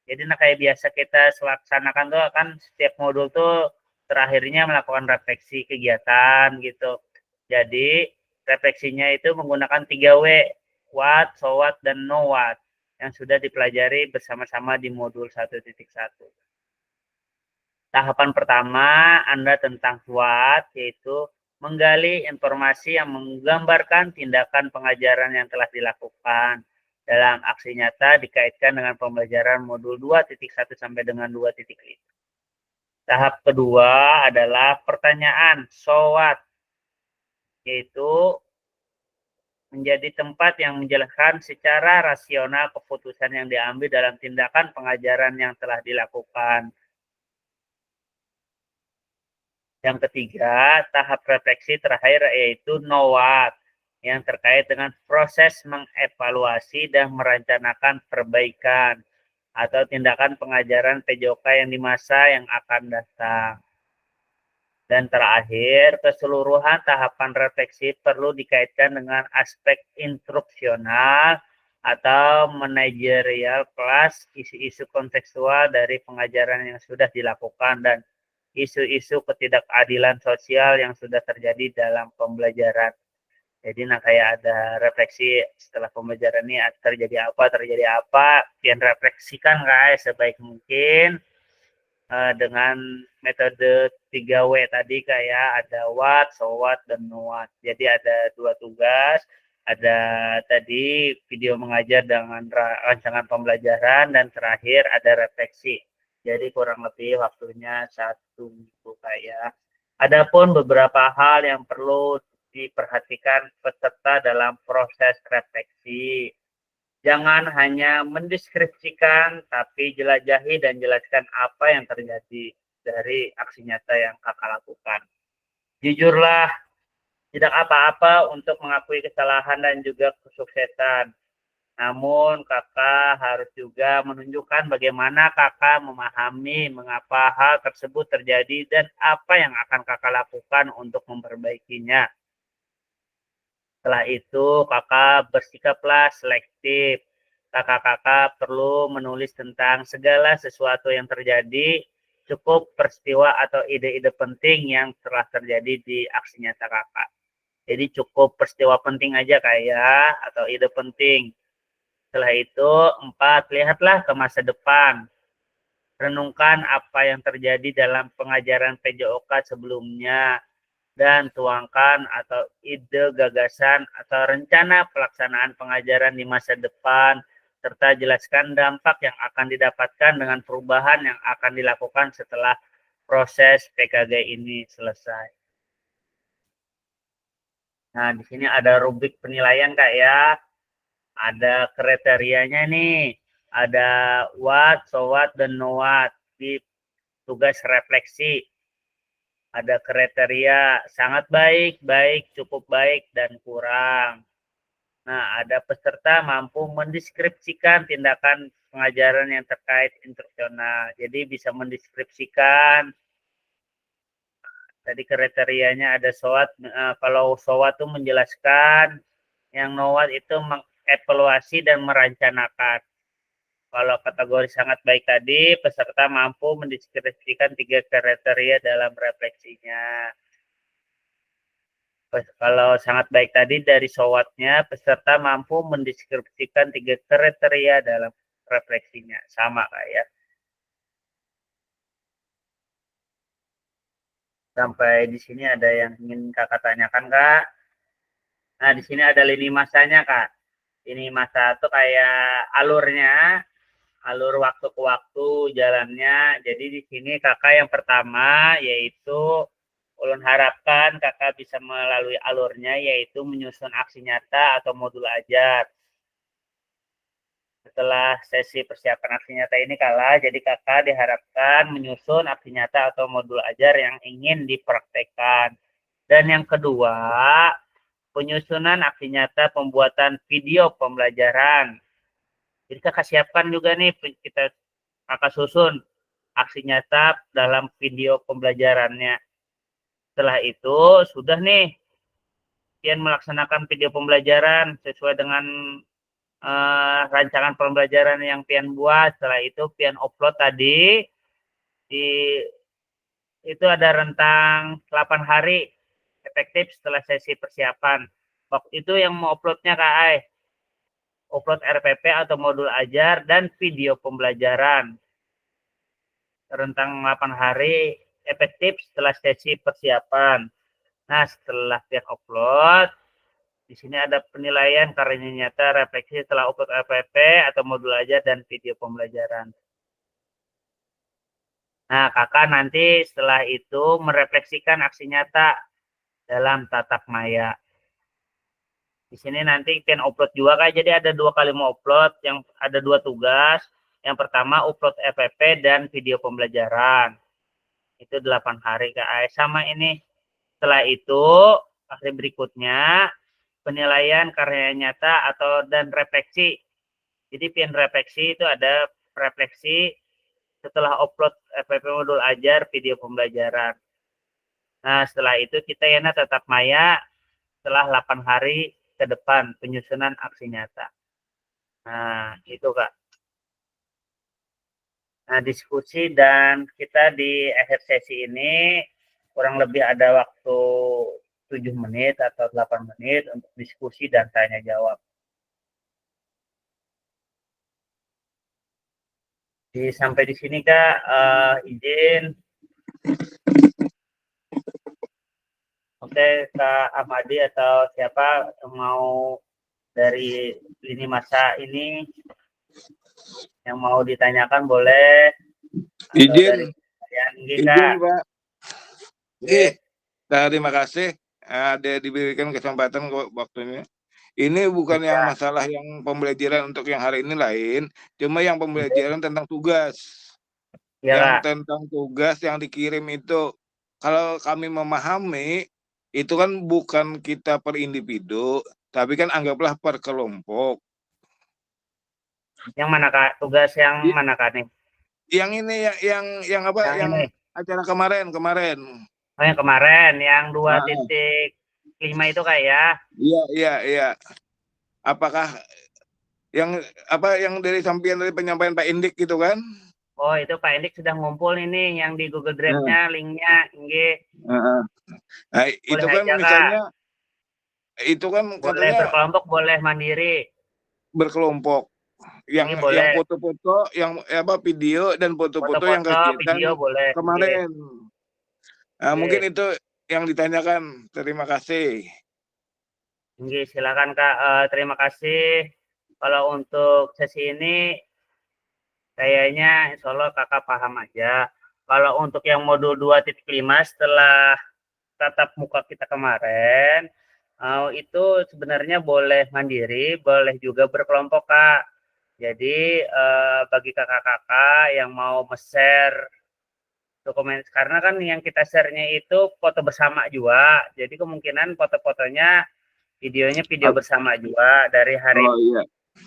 Jadi kayak biasa kita laksanakan tuh kan setiap modul tuh terakhirnya melakukan refleksi kegiatan gitu. Jadi refleksinya itu menggunakan 3W, what, so what, dan know what, yang sudah dipelajari bersama-sama di modul 1.1. Tahapan pertama Anda tentang what, yaitu menggali informasi yang menggambarkan tindakan pengajaran yang telah dilakukan dalam aksi nyata dikaitkan dengan pembelajaran modul 2.1 sampai dengan 2.5. Tahap kedua adalah pertanyaan so what, yaitu menjadi tempat yang menjelaskan secara rasional keputusan yang diambil dalam tindakan pengajaran yang telah dilakukan. Yang ketiga, tahap refleksi terakhir yaitu know what, yang terkait dengan proses mengevaluasi dan merencanakan perbaikan atau tindakan pengajaran PJOK yang di masa yang akan datang. Dan terakhir, keseluruhan tahapan refleksi perlu dikaitkan dengan aspek instruksional atau manajerial kelas, isu-isu kontekstual dari pengajaran yang sudah dilakukan, dan isu-isu ketidakadilan sosial yang sudah terjadi dalam pembelajaran. Jadi kayak ada refleksi setelah pembelajaran ini terjadi apa, dan refleksikan guys sebaik mungkin dengan metode 3W tadi, kayak ada what, so what, dan no what. Jadi ada 2 tugas, ada tadi video mengajar dengan rancangan pembelajaran, dan terakhir ada refleksi. Jadi kurang lebih waktunya 1 minggu kayak. Adapun beberapa hal yang perlu diperhatikan peserta dalam proses refleksi. Jangan hanya mendeskripsikan, tapi jelajahi dan jelaskan apa yang terjadi dari aksi nyata yang kakak lakukan. Jujurlah, tidak apa-apa untuk mengakui kesalahan dan juga kesuksesan. Namun kakak harus juga menunjukkan bagaimana kakak memahami mengapa hal tersebut terjadi dan apa yang akan kakak lakukan untuk memperbaikinya. Setelah itu, kakak bersikaplah selektif. Kakak-kakak perlu menulis tentang segala sesuatu yang terjadi, cukup peristiwa atau ide-ide penting yang telah terjadi di aksi nyata kakak. Jadi cukup peristiwa penting aja kayak, atau ide penting. Setelah itu, 4, lihatlah ke masa depan. Renungkan apa yang terjadi dalam pengajaran PJOK sebelumnya, dan tuangkan atau ide, gagasan, atau rencana pelaksanaan pengajaran di masa depan, serta jelaskan dampak yang akan didapatkan dengan perubahan yang akan dilakukan setelah proses PKG ini selesai. Nah, di sini ada rubrik penilaian Kak ya. Ada kriterianya nih. Ada what, so what, dan no what di tugas refleksi. Ada kriteria sangat baik, baik, cukup baik, dan kurang. Nah, ada peserta mampu mendeskripsikan tindakan pengajaran yang terkait instruksional. Jadi bisa mendeskripsikan. Tadi kriterianya ada SWOT. Kalau SWOT itu menjelaskan, yang NOWAT itu mengevaluasi dan merencanakan. Kalau kategori sangat baik tadi, peserta mampu mendeskripsikan 3 kriteria dalam refleksinya. Kalau sangat baik tadi dari SWOT-nya, peserta mampu mendeskripsikan 3 kriteria dalam refleksinya. Sama Kak ya. Sampai di sini ada yang ingin Kakak tanyakan Kak? Nah, di sini ada lini masanya Kak. Lini masa itu kayak alurnya, alur waktu ke waktu jalannya. Jadi di sini kakak yang pertama yaitu ulun harapkan kakak bisa melalui alurnya, yaitu menyusun aksi nyata atau modul ajar. Setelah sesi persiapan aksi nyata ini jadi kakak diharapkan menyusun aksi nyata atau modul ajar yang ingin dipraktekkan. Dan yang kedua, penyusunan aksi nyata pembuatan video pembelajaran. Jadi kakak siapkan juga nih, kakak susun aksi nyata dalam video pembelajarannya. Setelah itu sudah nih, pian melaksanakan video pembelajaran sesuai dengan rancangan pembelajaran yang pian buat. Setelah itu pian upload tadi, itu ada rentang 8 hari efektif setelah sesi persiapan. Waktu itu yang mau uploadnya Kak upload RPP atau modul ajar dan video pembelajaran. Rentang 8 hari efektif setelah sesi persiapan. Nah, setelah pian upload, di sini ada penilaian karya nyata refleksi setelah upload RPP atau modul ajar dan video pembelajaran. Nah, kakak nanti setelah itu merefleksikan aksi nyata dalam tatap maya. Di sini nanti pian upload juga Kak. Jadi ada 2 kali mau upload, yang ada 2 tugas. Yang pertama upload FPP dan video pembelajaran. Itu 8 hari Kak. Sama ini. Setelah itu, akhir berikutnya penilaian karya nyata dan refleksi. Jadi pian refleksi itu ada refleksi setelah upload FPP modul ajar video pembelajaran. Nah, setelah itu kita ya tetap maya setelah 8 hari ke depan penyusunan aksi nyata. Nah, itu Kak. Nah, diskusi dan kita di akhir sesi ini kurang lebih ada waktu 7 menit atau 8 menit untuk diskusi dan tanya jawab. Sampai di sini Kak, izin. Oke, Kak Ahmadi atau siapa yang mau dari lini masa ini yang mau ditanyakan boleh. Izin, izin Kak. Pak. Terima kasih ada diberikan kesempatan waktunya. Ini bukan yang masalah yang pembelajaran untuk yang hari ini lain, cuma yang pembelajaran tentang tugas. Ya, yang Kak. tentang tugas yang dikirim itu, kalau kami memahami, itu kan bukan kita per individu, tapi kan anggaplah per kelompok. Yang mana Kak? Tugas yang mana Kak nih? Yang ini yang apa? Yang ini. Acara kemarin. Oh, yang kemarin, yang 2.5 itu Kak ya? Iya. Apakah yang dari sampaian dari penyampaian Pak Indik gitu kan? Oh, itu Pak Indik sudah ngumpul ini yang di Google Drive-nya, linknya, Nah, itu kan aja, misalnya, Kak. itu kan boleh katanya berkelompok, boleh mandiri. Berkelompok. Yang foto-foto, yang video dan foto-foto yang kegiatan video boleh. kemarin. Nah, mungkin itu yang ditanyakan. Terima kasih. Silakan Kak. Terima kasih. Kalau untuk sesi ini kayaknya insya Allah Kakak paham aja. Kalau untuk yang modul 2.5 setelah tatap muka kita kemarin, itu sebenarnya boleh mandiri, boleh juga berkelompok Kak. Jadi bagi kakak-kakak yang mau share dokumen, karena kan yang kita share-nya itu foto bersama juga. Jadi kemungkinan foto-fotonya, videonya video bersama juga dari hari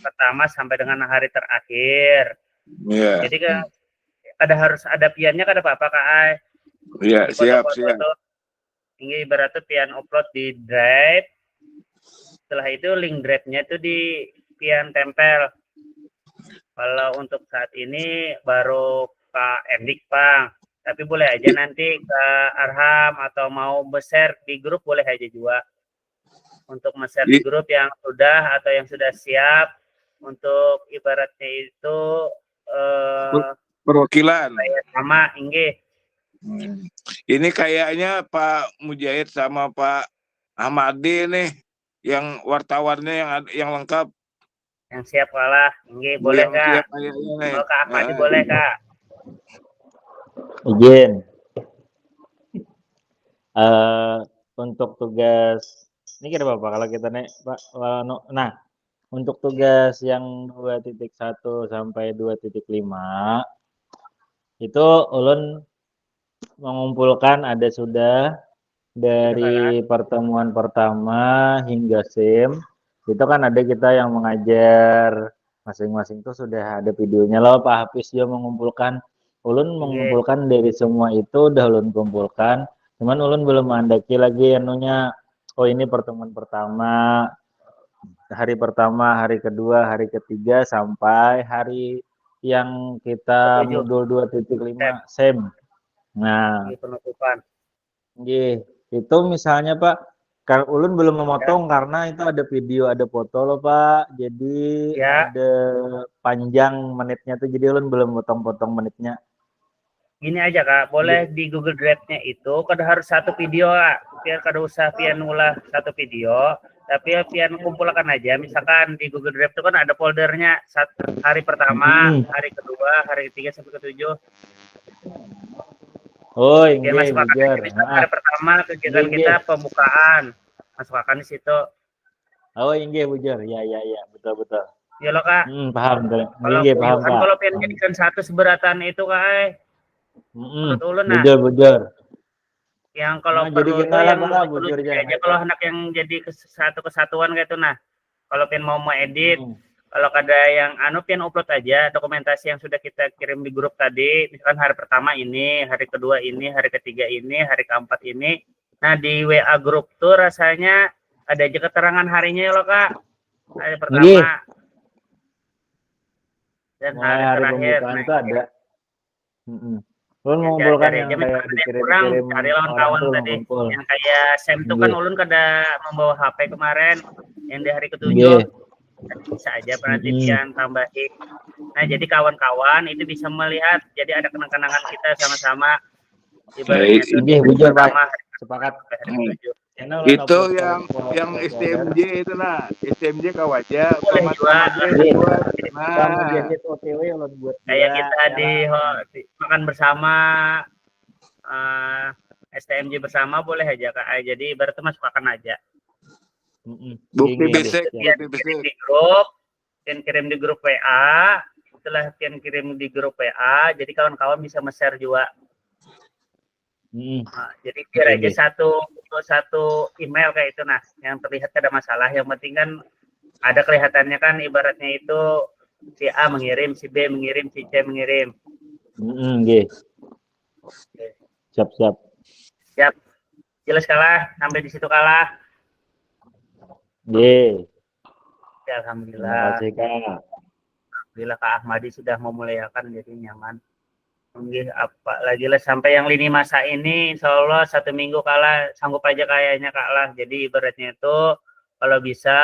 pertama sampai dengan hari terakhir. Jadi kan harus ada piannya, ada apa-apa Kak Ai. Siap. Ini berarti pian upload di Drive. Setelah itu link Drive-nya itu di pian tempel. Kalau untuk saat ini baru Kak Endik Bang. Tapi boleh aja nanti ke Arham atau mau share di grup boleh aja juga. Untuk share di grup yang sudah atau yang sudah siap untuk ibaratnya itu perwakilan. Sama Inggih. Ini kayaknya Pak Mujahid sama Pak Ahmadi nih yang wartawannya yang lengkap. Yang siap kalah, Inggih boleh Kak. Kalau Kak Ahmadi boleh Kak. Izin. Untuk tugas ini kira apa kalau kita naik Pak? Nah, untuk tugas yang 2.1 sampai 2.5 itu ulun mengumpulkan ada sudah dari pertemuan pertama hingga SIM. Itu kan ada kita yang mengajar masing-masing tuh sudah ada videonya loh. Pak Hafiz juga mengumpulkan. Ulun mengumpulkan dari semua itu udah ulun kumpulkan. Cuman ulun belum mandaki lagi anunya. Oh ini pertemuan pertama, hari pertama, hari kedua, hari ketiga sampai hari yang kita modul 2.5 SEM. Nah, penutupan. Itu misalnya Pak, kalau ulun belum memotong karena itu ada video, ada foto loh Pak. Jadi ada panjang menitnya tuh, jadi ulun belum potong-potong menitnya. Gini aja Kak, boleh di Google Drive-nya itu kada harus satu video Kak. Biar kada usah pian ngulah satu video, tapi pian kumpulkan aja. Misalkan di Google Drive itu kan ada foldernya hari pertama, hari kedua, hari ketiga sampai ke-7. Oh, iya, bujur. Hari pertama kegiatan kita pembukaan, masukkan di situ. Oh, iya, bujur. Ya, betul. Ya lo Kak. Paham. Paham Kak. Kalau pengen jadikan satu seberatan itu Kak, menurut ulun nah. Bujur. Yang kalau perlu itu yang aja kalau anak yang jadi satu kesatuan kayak itu nah. Kalau pengen mau edit, Kalau ada yang pian upload aja dokumentasi yang sudah kita kirim di grup tadi, misalkan hari pertama ini, hari kedua ini, hari ketiga ini, hari keempat ini. Nah, di WA grup tuh rasanya ada aja keterangan harinya ya loh, Kak. Hari pertama dan Mulai hari hari terakhir. pembukaan Nah, itu ada. Ulun ya, mengumpulkan cari yang aja kayak misalkan ada yang kurang, dikirim-kirim cari lawan orang kawan tuh ulun tadi. kumpul. Yang kayak Sam tuh kan Nggih. ulun kada membawa HP kemarin, yang di hari ke-7. Nggih. Bisa aja nanti pian tambahin. Nah, jadi kawan-kawan itu bisa melihat, jadi ada kenang-kenangan kita sama-sama. Ibaratnya tuh Nggih, bujur, Pak. sama Sepakat. hari ke-7. Karena ulun Itu upload yang folder. STMJ itu nah, STMJ kawaja, Boleh Selamat juga. Ramadan buat. Sama Nah, dia OTW ulun buat Kayak juga, kita ya di lah. makan bersama, STMJ bersama boleh aja, Kak. Jadi ibaratnya masukkan aja. bukti Nggih, fisik, nggih. bukti Kirim fisik. di grup, kirim di grup WA. Setelah kirim di grup WA, jadi kawan-kawan bisa share juga. Nah, jadi biar aja satu email kayak itu, nah yang terlihat ada masalah. Yang penting kan ada kelihatannya kan, ibaratnya itu si A mengirim, si B mengirim, si C mengirim. Nggih. Siap. Siap. Jelas kalah, sampai di situ kalah. Nggih. Ya, Terima alhamdulillah. kasih, Kak. Alhamdulillah Kak Ahmadi sudah memuliakan, jadi nyaman. Nggih, apa lagi lah sampai yang lini masa ini, insya Allah 1 minggu kalah sanggup aja kayaknya Kak lah. Jadi ibaratnya itu kalau bisa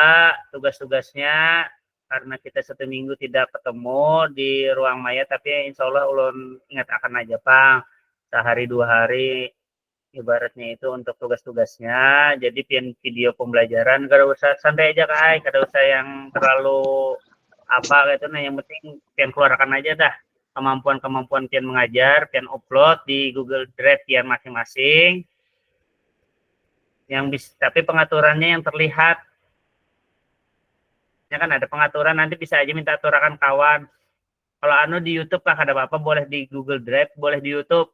tugas-tugasnya, karena kita 1 minggu tidak ketemu di ruang maya, tapi insya Allah ulun ingat akan aja Pang, sehari 2 hari ibaratnya itu untuk tugas-tugasnya. Jadi pian video pembelajaran kada usah, santai aja Kak, kada usah yang terlalu apa gitu. Nah yang penting pian keluarkan aja dah kemampuan pian mengajar, pian upload di Google Drive pian masing-masing. Yang bisa, tapi pengaturannya yang terlihat. Ya kan ada pengaturan, nanti bisa aja minta aturakan kawan. Kalau di YouTube lah ada apa-apa, boleh di Google Drive, boleh di YouTube.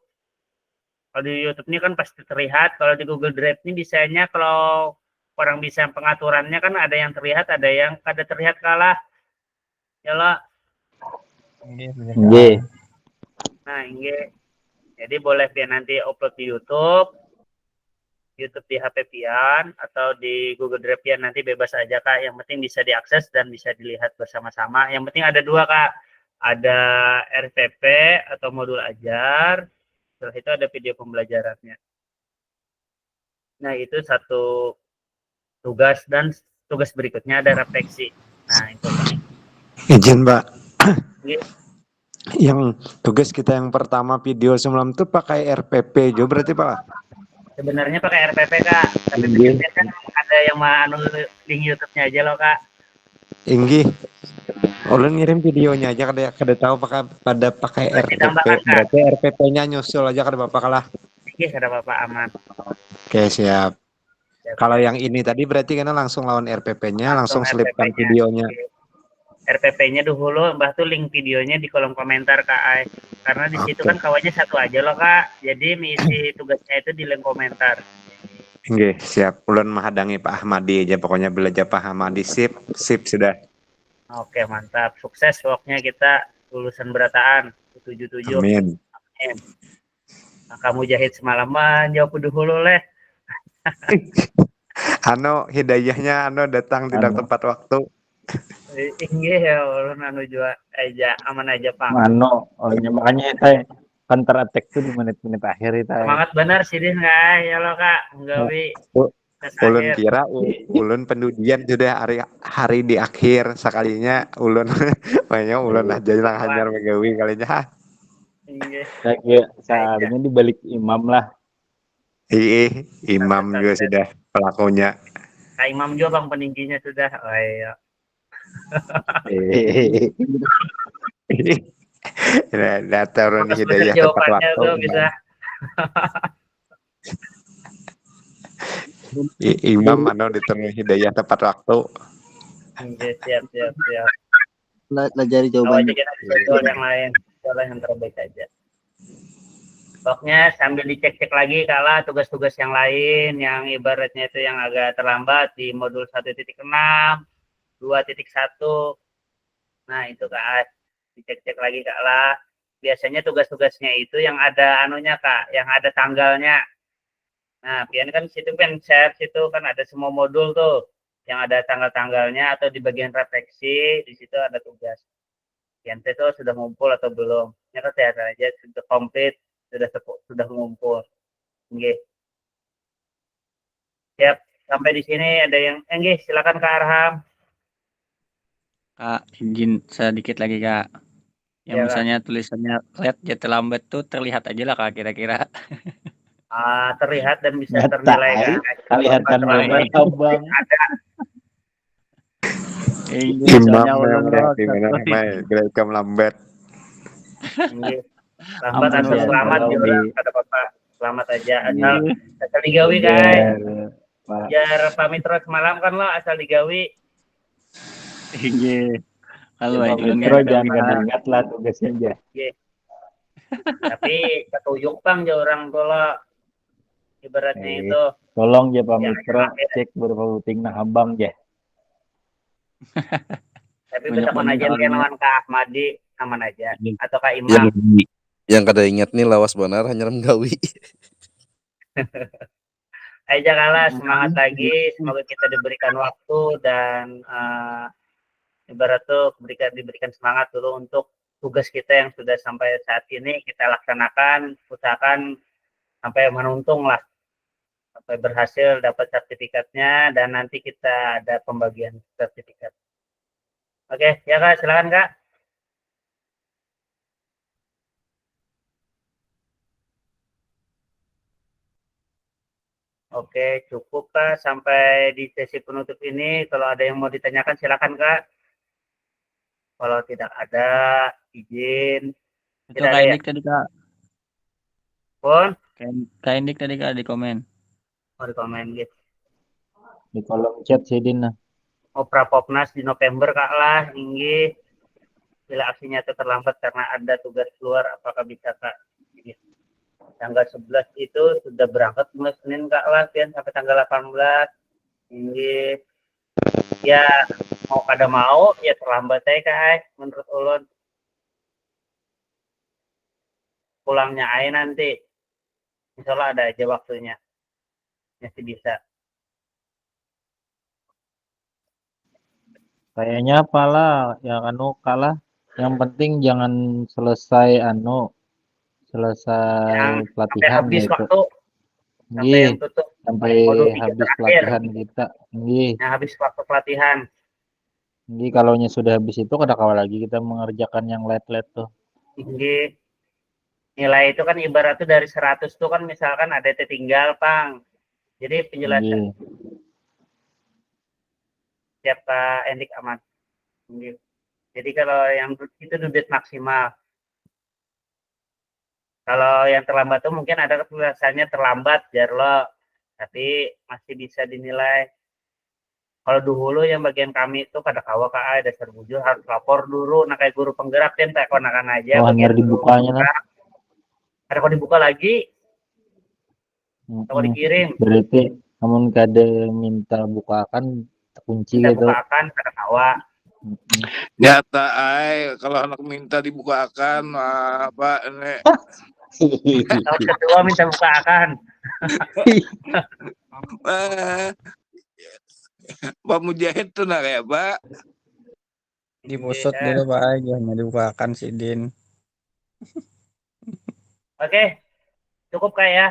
Kalau di YouTube ini kan pasti terlihat, kalau di Google Drive ini bisanya kalau orang bisa pengaturannya kan ada yang terlihat, ada yang kada terlihat kalah. Ya lah. Nggih. Nah, ini jadi boleh pian nanti upload di YouTube di HP pian atau di Google Drive pian, nanti bebas aja Kak. Yang penting bisa diakses dan bisa dilihat bersama-sama. Yang penting ada 2 Kak. Ada RPP atau modul ajar. Setelah itu ada video pembelajarannya. Nah, itu satu tugas, dan tugas berikutnya ada refleksi. Nah, itu Kak. Izin Mbak. Nggih. Yang tugas kita yang pertama video semalam itu pakai RPP juga berarti Pak? Sebenarnya pakai RPP Kak, tapi biasanya kan ada yang link YouTube-nya aja loh Kak. Inggih. Ulun ngirim videonya aja kada tahu pada pakai RPP. Berarti RPP-nya nyusul aja kada apa-apa kalah. Iya, kada apa-apa, aman. Oke, siap. Kalau yang ini tadi berarti kan langsung lawan RPP-nya, langsung selipkan videonya. RPP-nya dulu, mbah tuh link videonya di kolom komentar Kak. Karena di situ kan kawannya satu aja loh Kak. Jadi mengisi tugasnya itu di link komentar. Oke, siap. Ulun menghadangi Pak Ahmadi aja, pokoknya belajar Pak Ahmadi. Sip sudah. Oke, mantap. Sukses pokoknya kita lulusan berataan 77. Amin. Nah, kamu jahit semalaman, jawab dulu leh. Hidayahnya datang tidak tepat waktu. Inggih ya, ulun juga aja aman aja Pak. Makanya kita counter attack tuh di menit-menit akhir itu. Semangat benar sih deh Kak. Ya lo Kak, nggawi. Ulun kira ulun pendudian sudah hari di akhir sekalinya ulun banyak ulun aja lang hajar megawi kalinya. Kayak seharusnya di balik imam lah. Iya, imam juga sudah pelakunya. Kak Imam juga bang peningginya sudah. Oh iya. Data orang hidayah tepat waktu. Bisa. Imam diterima hidayah tepat waktu. Siap. Pelajari jawabannya. Kita bisa jual yang lain, jual yang terbaik aja. Pokoknya sambil dicek-cek lagi kalah tugas-tugas yang lain yang ibaratnya itu yang agak terlambat di modul 1.6, 2.1, Nah, itu Kak, dicek-cek lagi Kak lah. Biasanya tugas-tugasnya itu yang ada anunya Kak, yang ada tanggalnya. Nah, pian kan situ kan share situ kan ada semua modul tuh yang ada tanggal-tanggalnya atau di bagian refleksi di situ ada tugas. Pian itu sudah ngumpul atau belum? Ya kesehatan aja sudah komplit, sudah ngumpul. Nggih. Siap. Sampai di sini ada yang nggih, silakan Kak Arham. Kak, izin sedikit lagi Kak. Yang Ya, Kak. misalnya tulisannya LED jatuh lambat tuh terlihat aja lah Kak kira-kira. Terlihat dan bisa Nggak ternilai tahu. Kak. Kelihatan Terlalu abang. Iya, soalnya ulun lo gimana satu namanya direkam lambat. nggih. Lambat aman asal Iya, ulun selamat tolong ya di orang kata Bapak. Selamat aja Iya. asal digawi Kak. biar Pak. Jar pamit terus malam kan lo asal digawi. Iya. Halo, Pak ulun Mitro nggak jangan usaha. ingat lah tugasnya aja. Nggih. Tapi ketuyuk Bang ya orang kalau ibaratnya itu Tolong ya Pak ya, Mitro ya. cek beberapa puting nah abang ya. Tapi Banyak betapa banget aja soalnya. lawan Kak Ahmadi aman aja atau Kak yang Imam. yang kada ingat nih lawas benar hanya menggawi. Aja kalah semangat lagi, semoga kita diberikan waktu dan ibarat tuh diberikan semangat dulu untuk tugas kita yang sudah sampai saat ini kita laksanakan, usahakan sampai menuntung lah, sampai berhasil dapat sertifikatnya dan nanti kita ada pembagian sertifikat. Oke, ya Kak, silakan Kak. Oke, cukup Kak sampai di sesi penutup ini. Kalau ada yang mau ditanyakan silakan Kak. Kalau tidak ada izin. Itu Tidak Kak ada ya? Indik tadi Kak. Pun, Kak Indik tadi Kak di komen. mau dikomen gitu. Di kolom chat sih Din. Prapopnas di November Kak lah, tinggi. Bila aksinya itu terlambat karena ada tugas keluar, apakah bisa Kak? Gitu. Tanggal 11 itu sudah berangkat mulai Senin Kak lah, dan sampai tanggal 18. Tinggi. Ya, mau kada mau, ya terlambat aja Kak, menurut ulun. Pulangnya aja nanti. Insya Allah ada aja waktunya. Masih bisa. Kayaknya apalah yang kalah. Yang penting jangan selesai Yang sampai pelatihan habis gitu. waktu, sampai Nggih, yang tutup. sampai Modul 3 habis terakhir. pelatihan kita. Nggih. Yang habis waktu pelatihan. Nggih, kalau sudah habis itu kada kawal lagi kita mengerjakan yang let-let tuh. Tinggi. Nilai itu kan ibarat itu dari 100 tuh kan misalkan ada tertinggal Pang. Jadi penjelasan Nggih. siap Pak Endik aman. Nggih. Jadi kalau yang itu debit maksimal. Kalau yang terlambat tuh mungkin ada tulisannya terlambat Jarlo, tapi masih bisa dinilai. Kalau dulu yang bagian kami itu kada kawa KA dasar bujur harus lapor dulu, nah kayak guru penggerak kan tak konakan aja. Oh, hanya dibukanya nah. Ada kok dibuka lagi, atau dikirim. Berarti namun kada minta bukakan kunci Kita gitu. bukakan kada kawa. Nyata ay kalau anak minta dibukakan apa ini Tahun kedua minta bukakan. Pak Mujahid tuh nah kayak Pak. Dipusut dulu Pak aja, hanya dibukakan si Din. Oke, cukup Kak ya.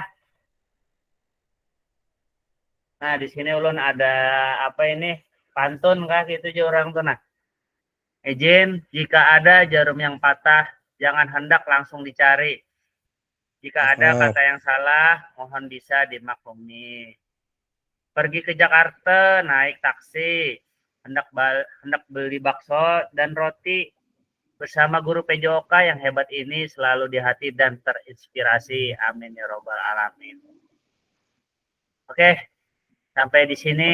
Nah, di sini ulun ada apa ini? Pantun Kak, gitu aja orang tuh nah. Izin, jika ada jarum yang patah, jangan hendak langsung dicari. Jika ada kata yang salah, mohon bisa dimaklumi. Pergi ke Jakarta, naik taksi, hendak beli bakso dan roti. Bersama guru PJOK yang hebat ini selalu di hati dan terinspirasi. Amin ya robbal alamin. Oke, sampai di sini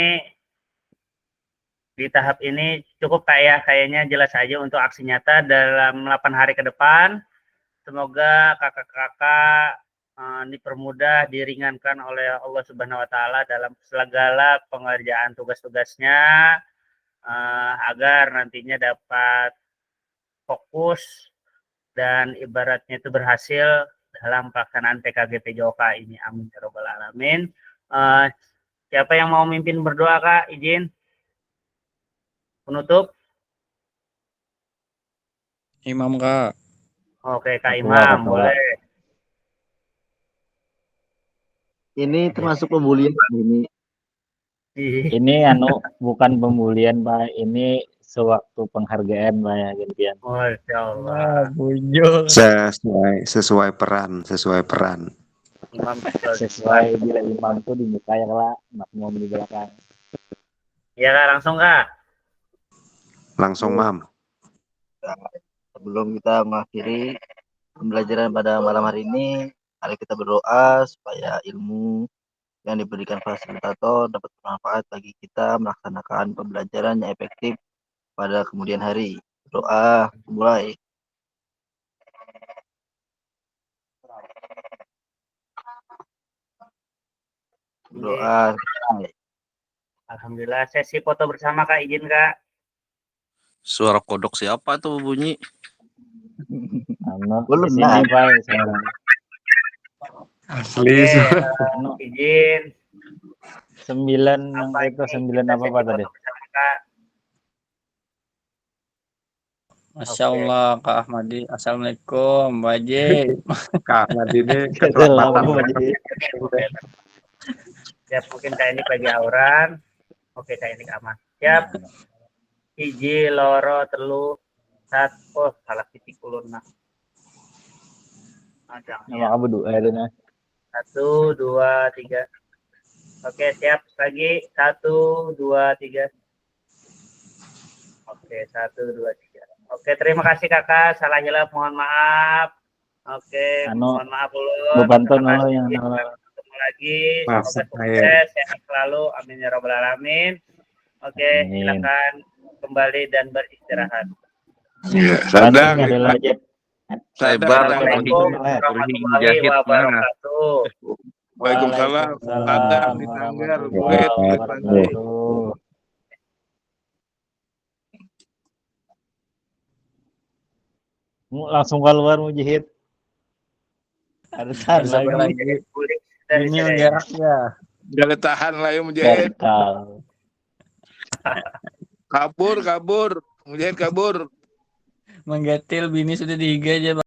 di tahap ini cukup Kak ya, kayaknya jelas aja untuk aksi nyata dalam 8 hari ke depan. Semoga kakak-kakak dipermudah, diringankan oleh Allah Subhanahu wa taala dalam segala pengerjaan tugas-tugasnya agar nantinya dapat fokus dan ibaratnya itu berhasil dalam pelaksanaan PKG PJOK ini. Amin ya robbal alamin. Siapa yang mau mimpin berdoa, Kak? Izin. Penutup. Imam Kak. Oke, Kak Ketua, Imam, ketua. boleh. Ini termasuk pembulian ini. Ini bukan pembulian, Pak. Ini sewaktu penghargaan, Pak, ya, gantian. Masya Allah. Bujul. Sesuai peran. Imam betul. Sesuai bila imam tuh di muka ya, Kak. Makmum di belakang. Ya, Kak, langsung, Kak. Langsung Mam. Sebelum kita mengakhiri pembelajaran pada malam hari ini, mari kita berdoa supaya ilmu yang diberikan fasilitator dapat bermanfaat bagi kita melaksanakan pembelajaran yang efektif pada kemudian hari. Doa mulai. Doa. Alhamdulillah, sesi foto bersama, Kak. Izin, Kak. Suara kodok siapa tuh bunyi? Belum, Di sini, nah. Pak, sekarang. Asli. Izin. 9 yang itu 9 apa, Pak, tadi? Bersama, Kak. Masya Allah, Kak Ahmadi. Assalamualaikum, Mbak Haji. Kak Ahmad ini Assalamualaikum. Siap, mungkin teknik lagi auran. Oke, teknik aman. Siap. Hiji, loro, telu, oh, salah titik ulun nah. Nama kamu doa itu, nah. 1, 2, 3. Oke, siap. Lagi 1, 2, 3. Oke, 1, 2, 3. Oke, terima kasih Kakak. Salah hilaf, mohon maaf. Oke, mohon maaf dulu. Bebanton lo yang ketemu lagi. Maaf, Semoga sukses, sehat selalu. Amin ya robbal alamin. Oke, silakan kembali dan beristirahat. Ya, sadar. Assalamualaikum warahmatullahi wabarakatuh. Waalaikumsalam. Sadar di Sanggar. Langsung keluar Mujahid. Harus lagi. Ini jaraknya. Jangan tahan lah ya Mujahid. Kabur. Mujahid kabur. Menggetil bini sudah 3 aja.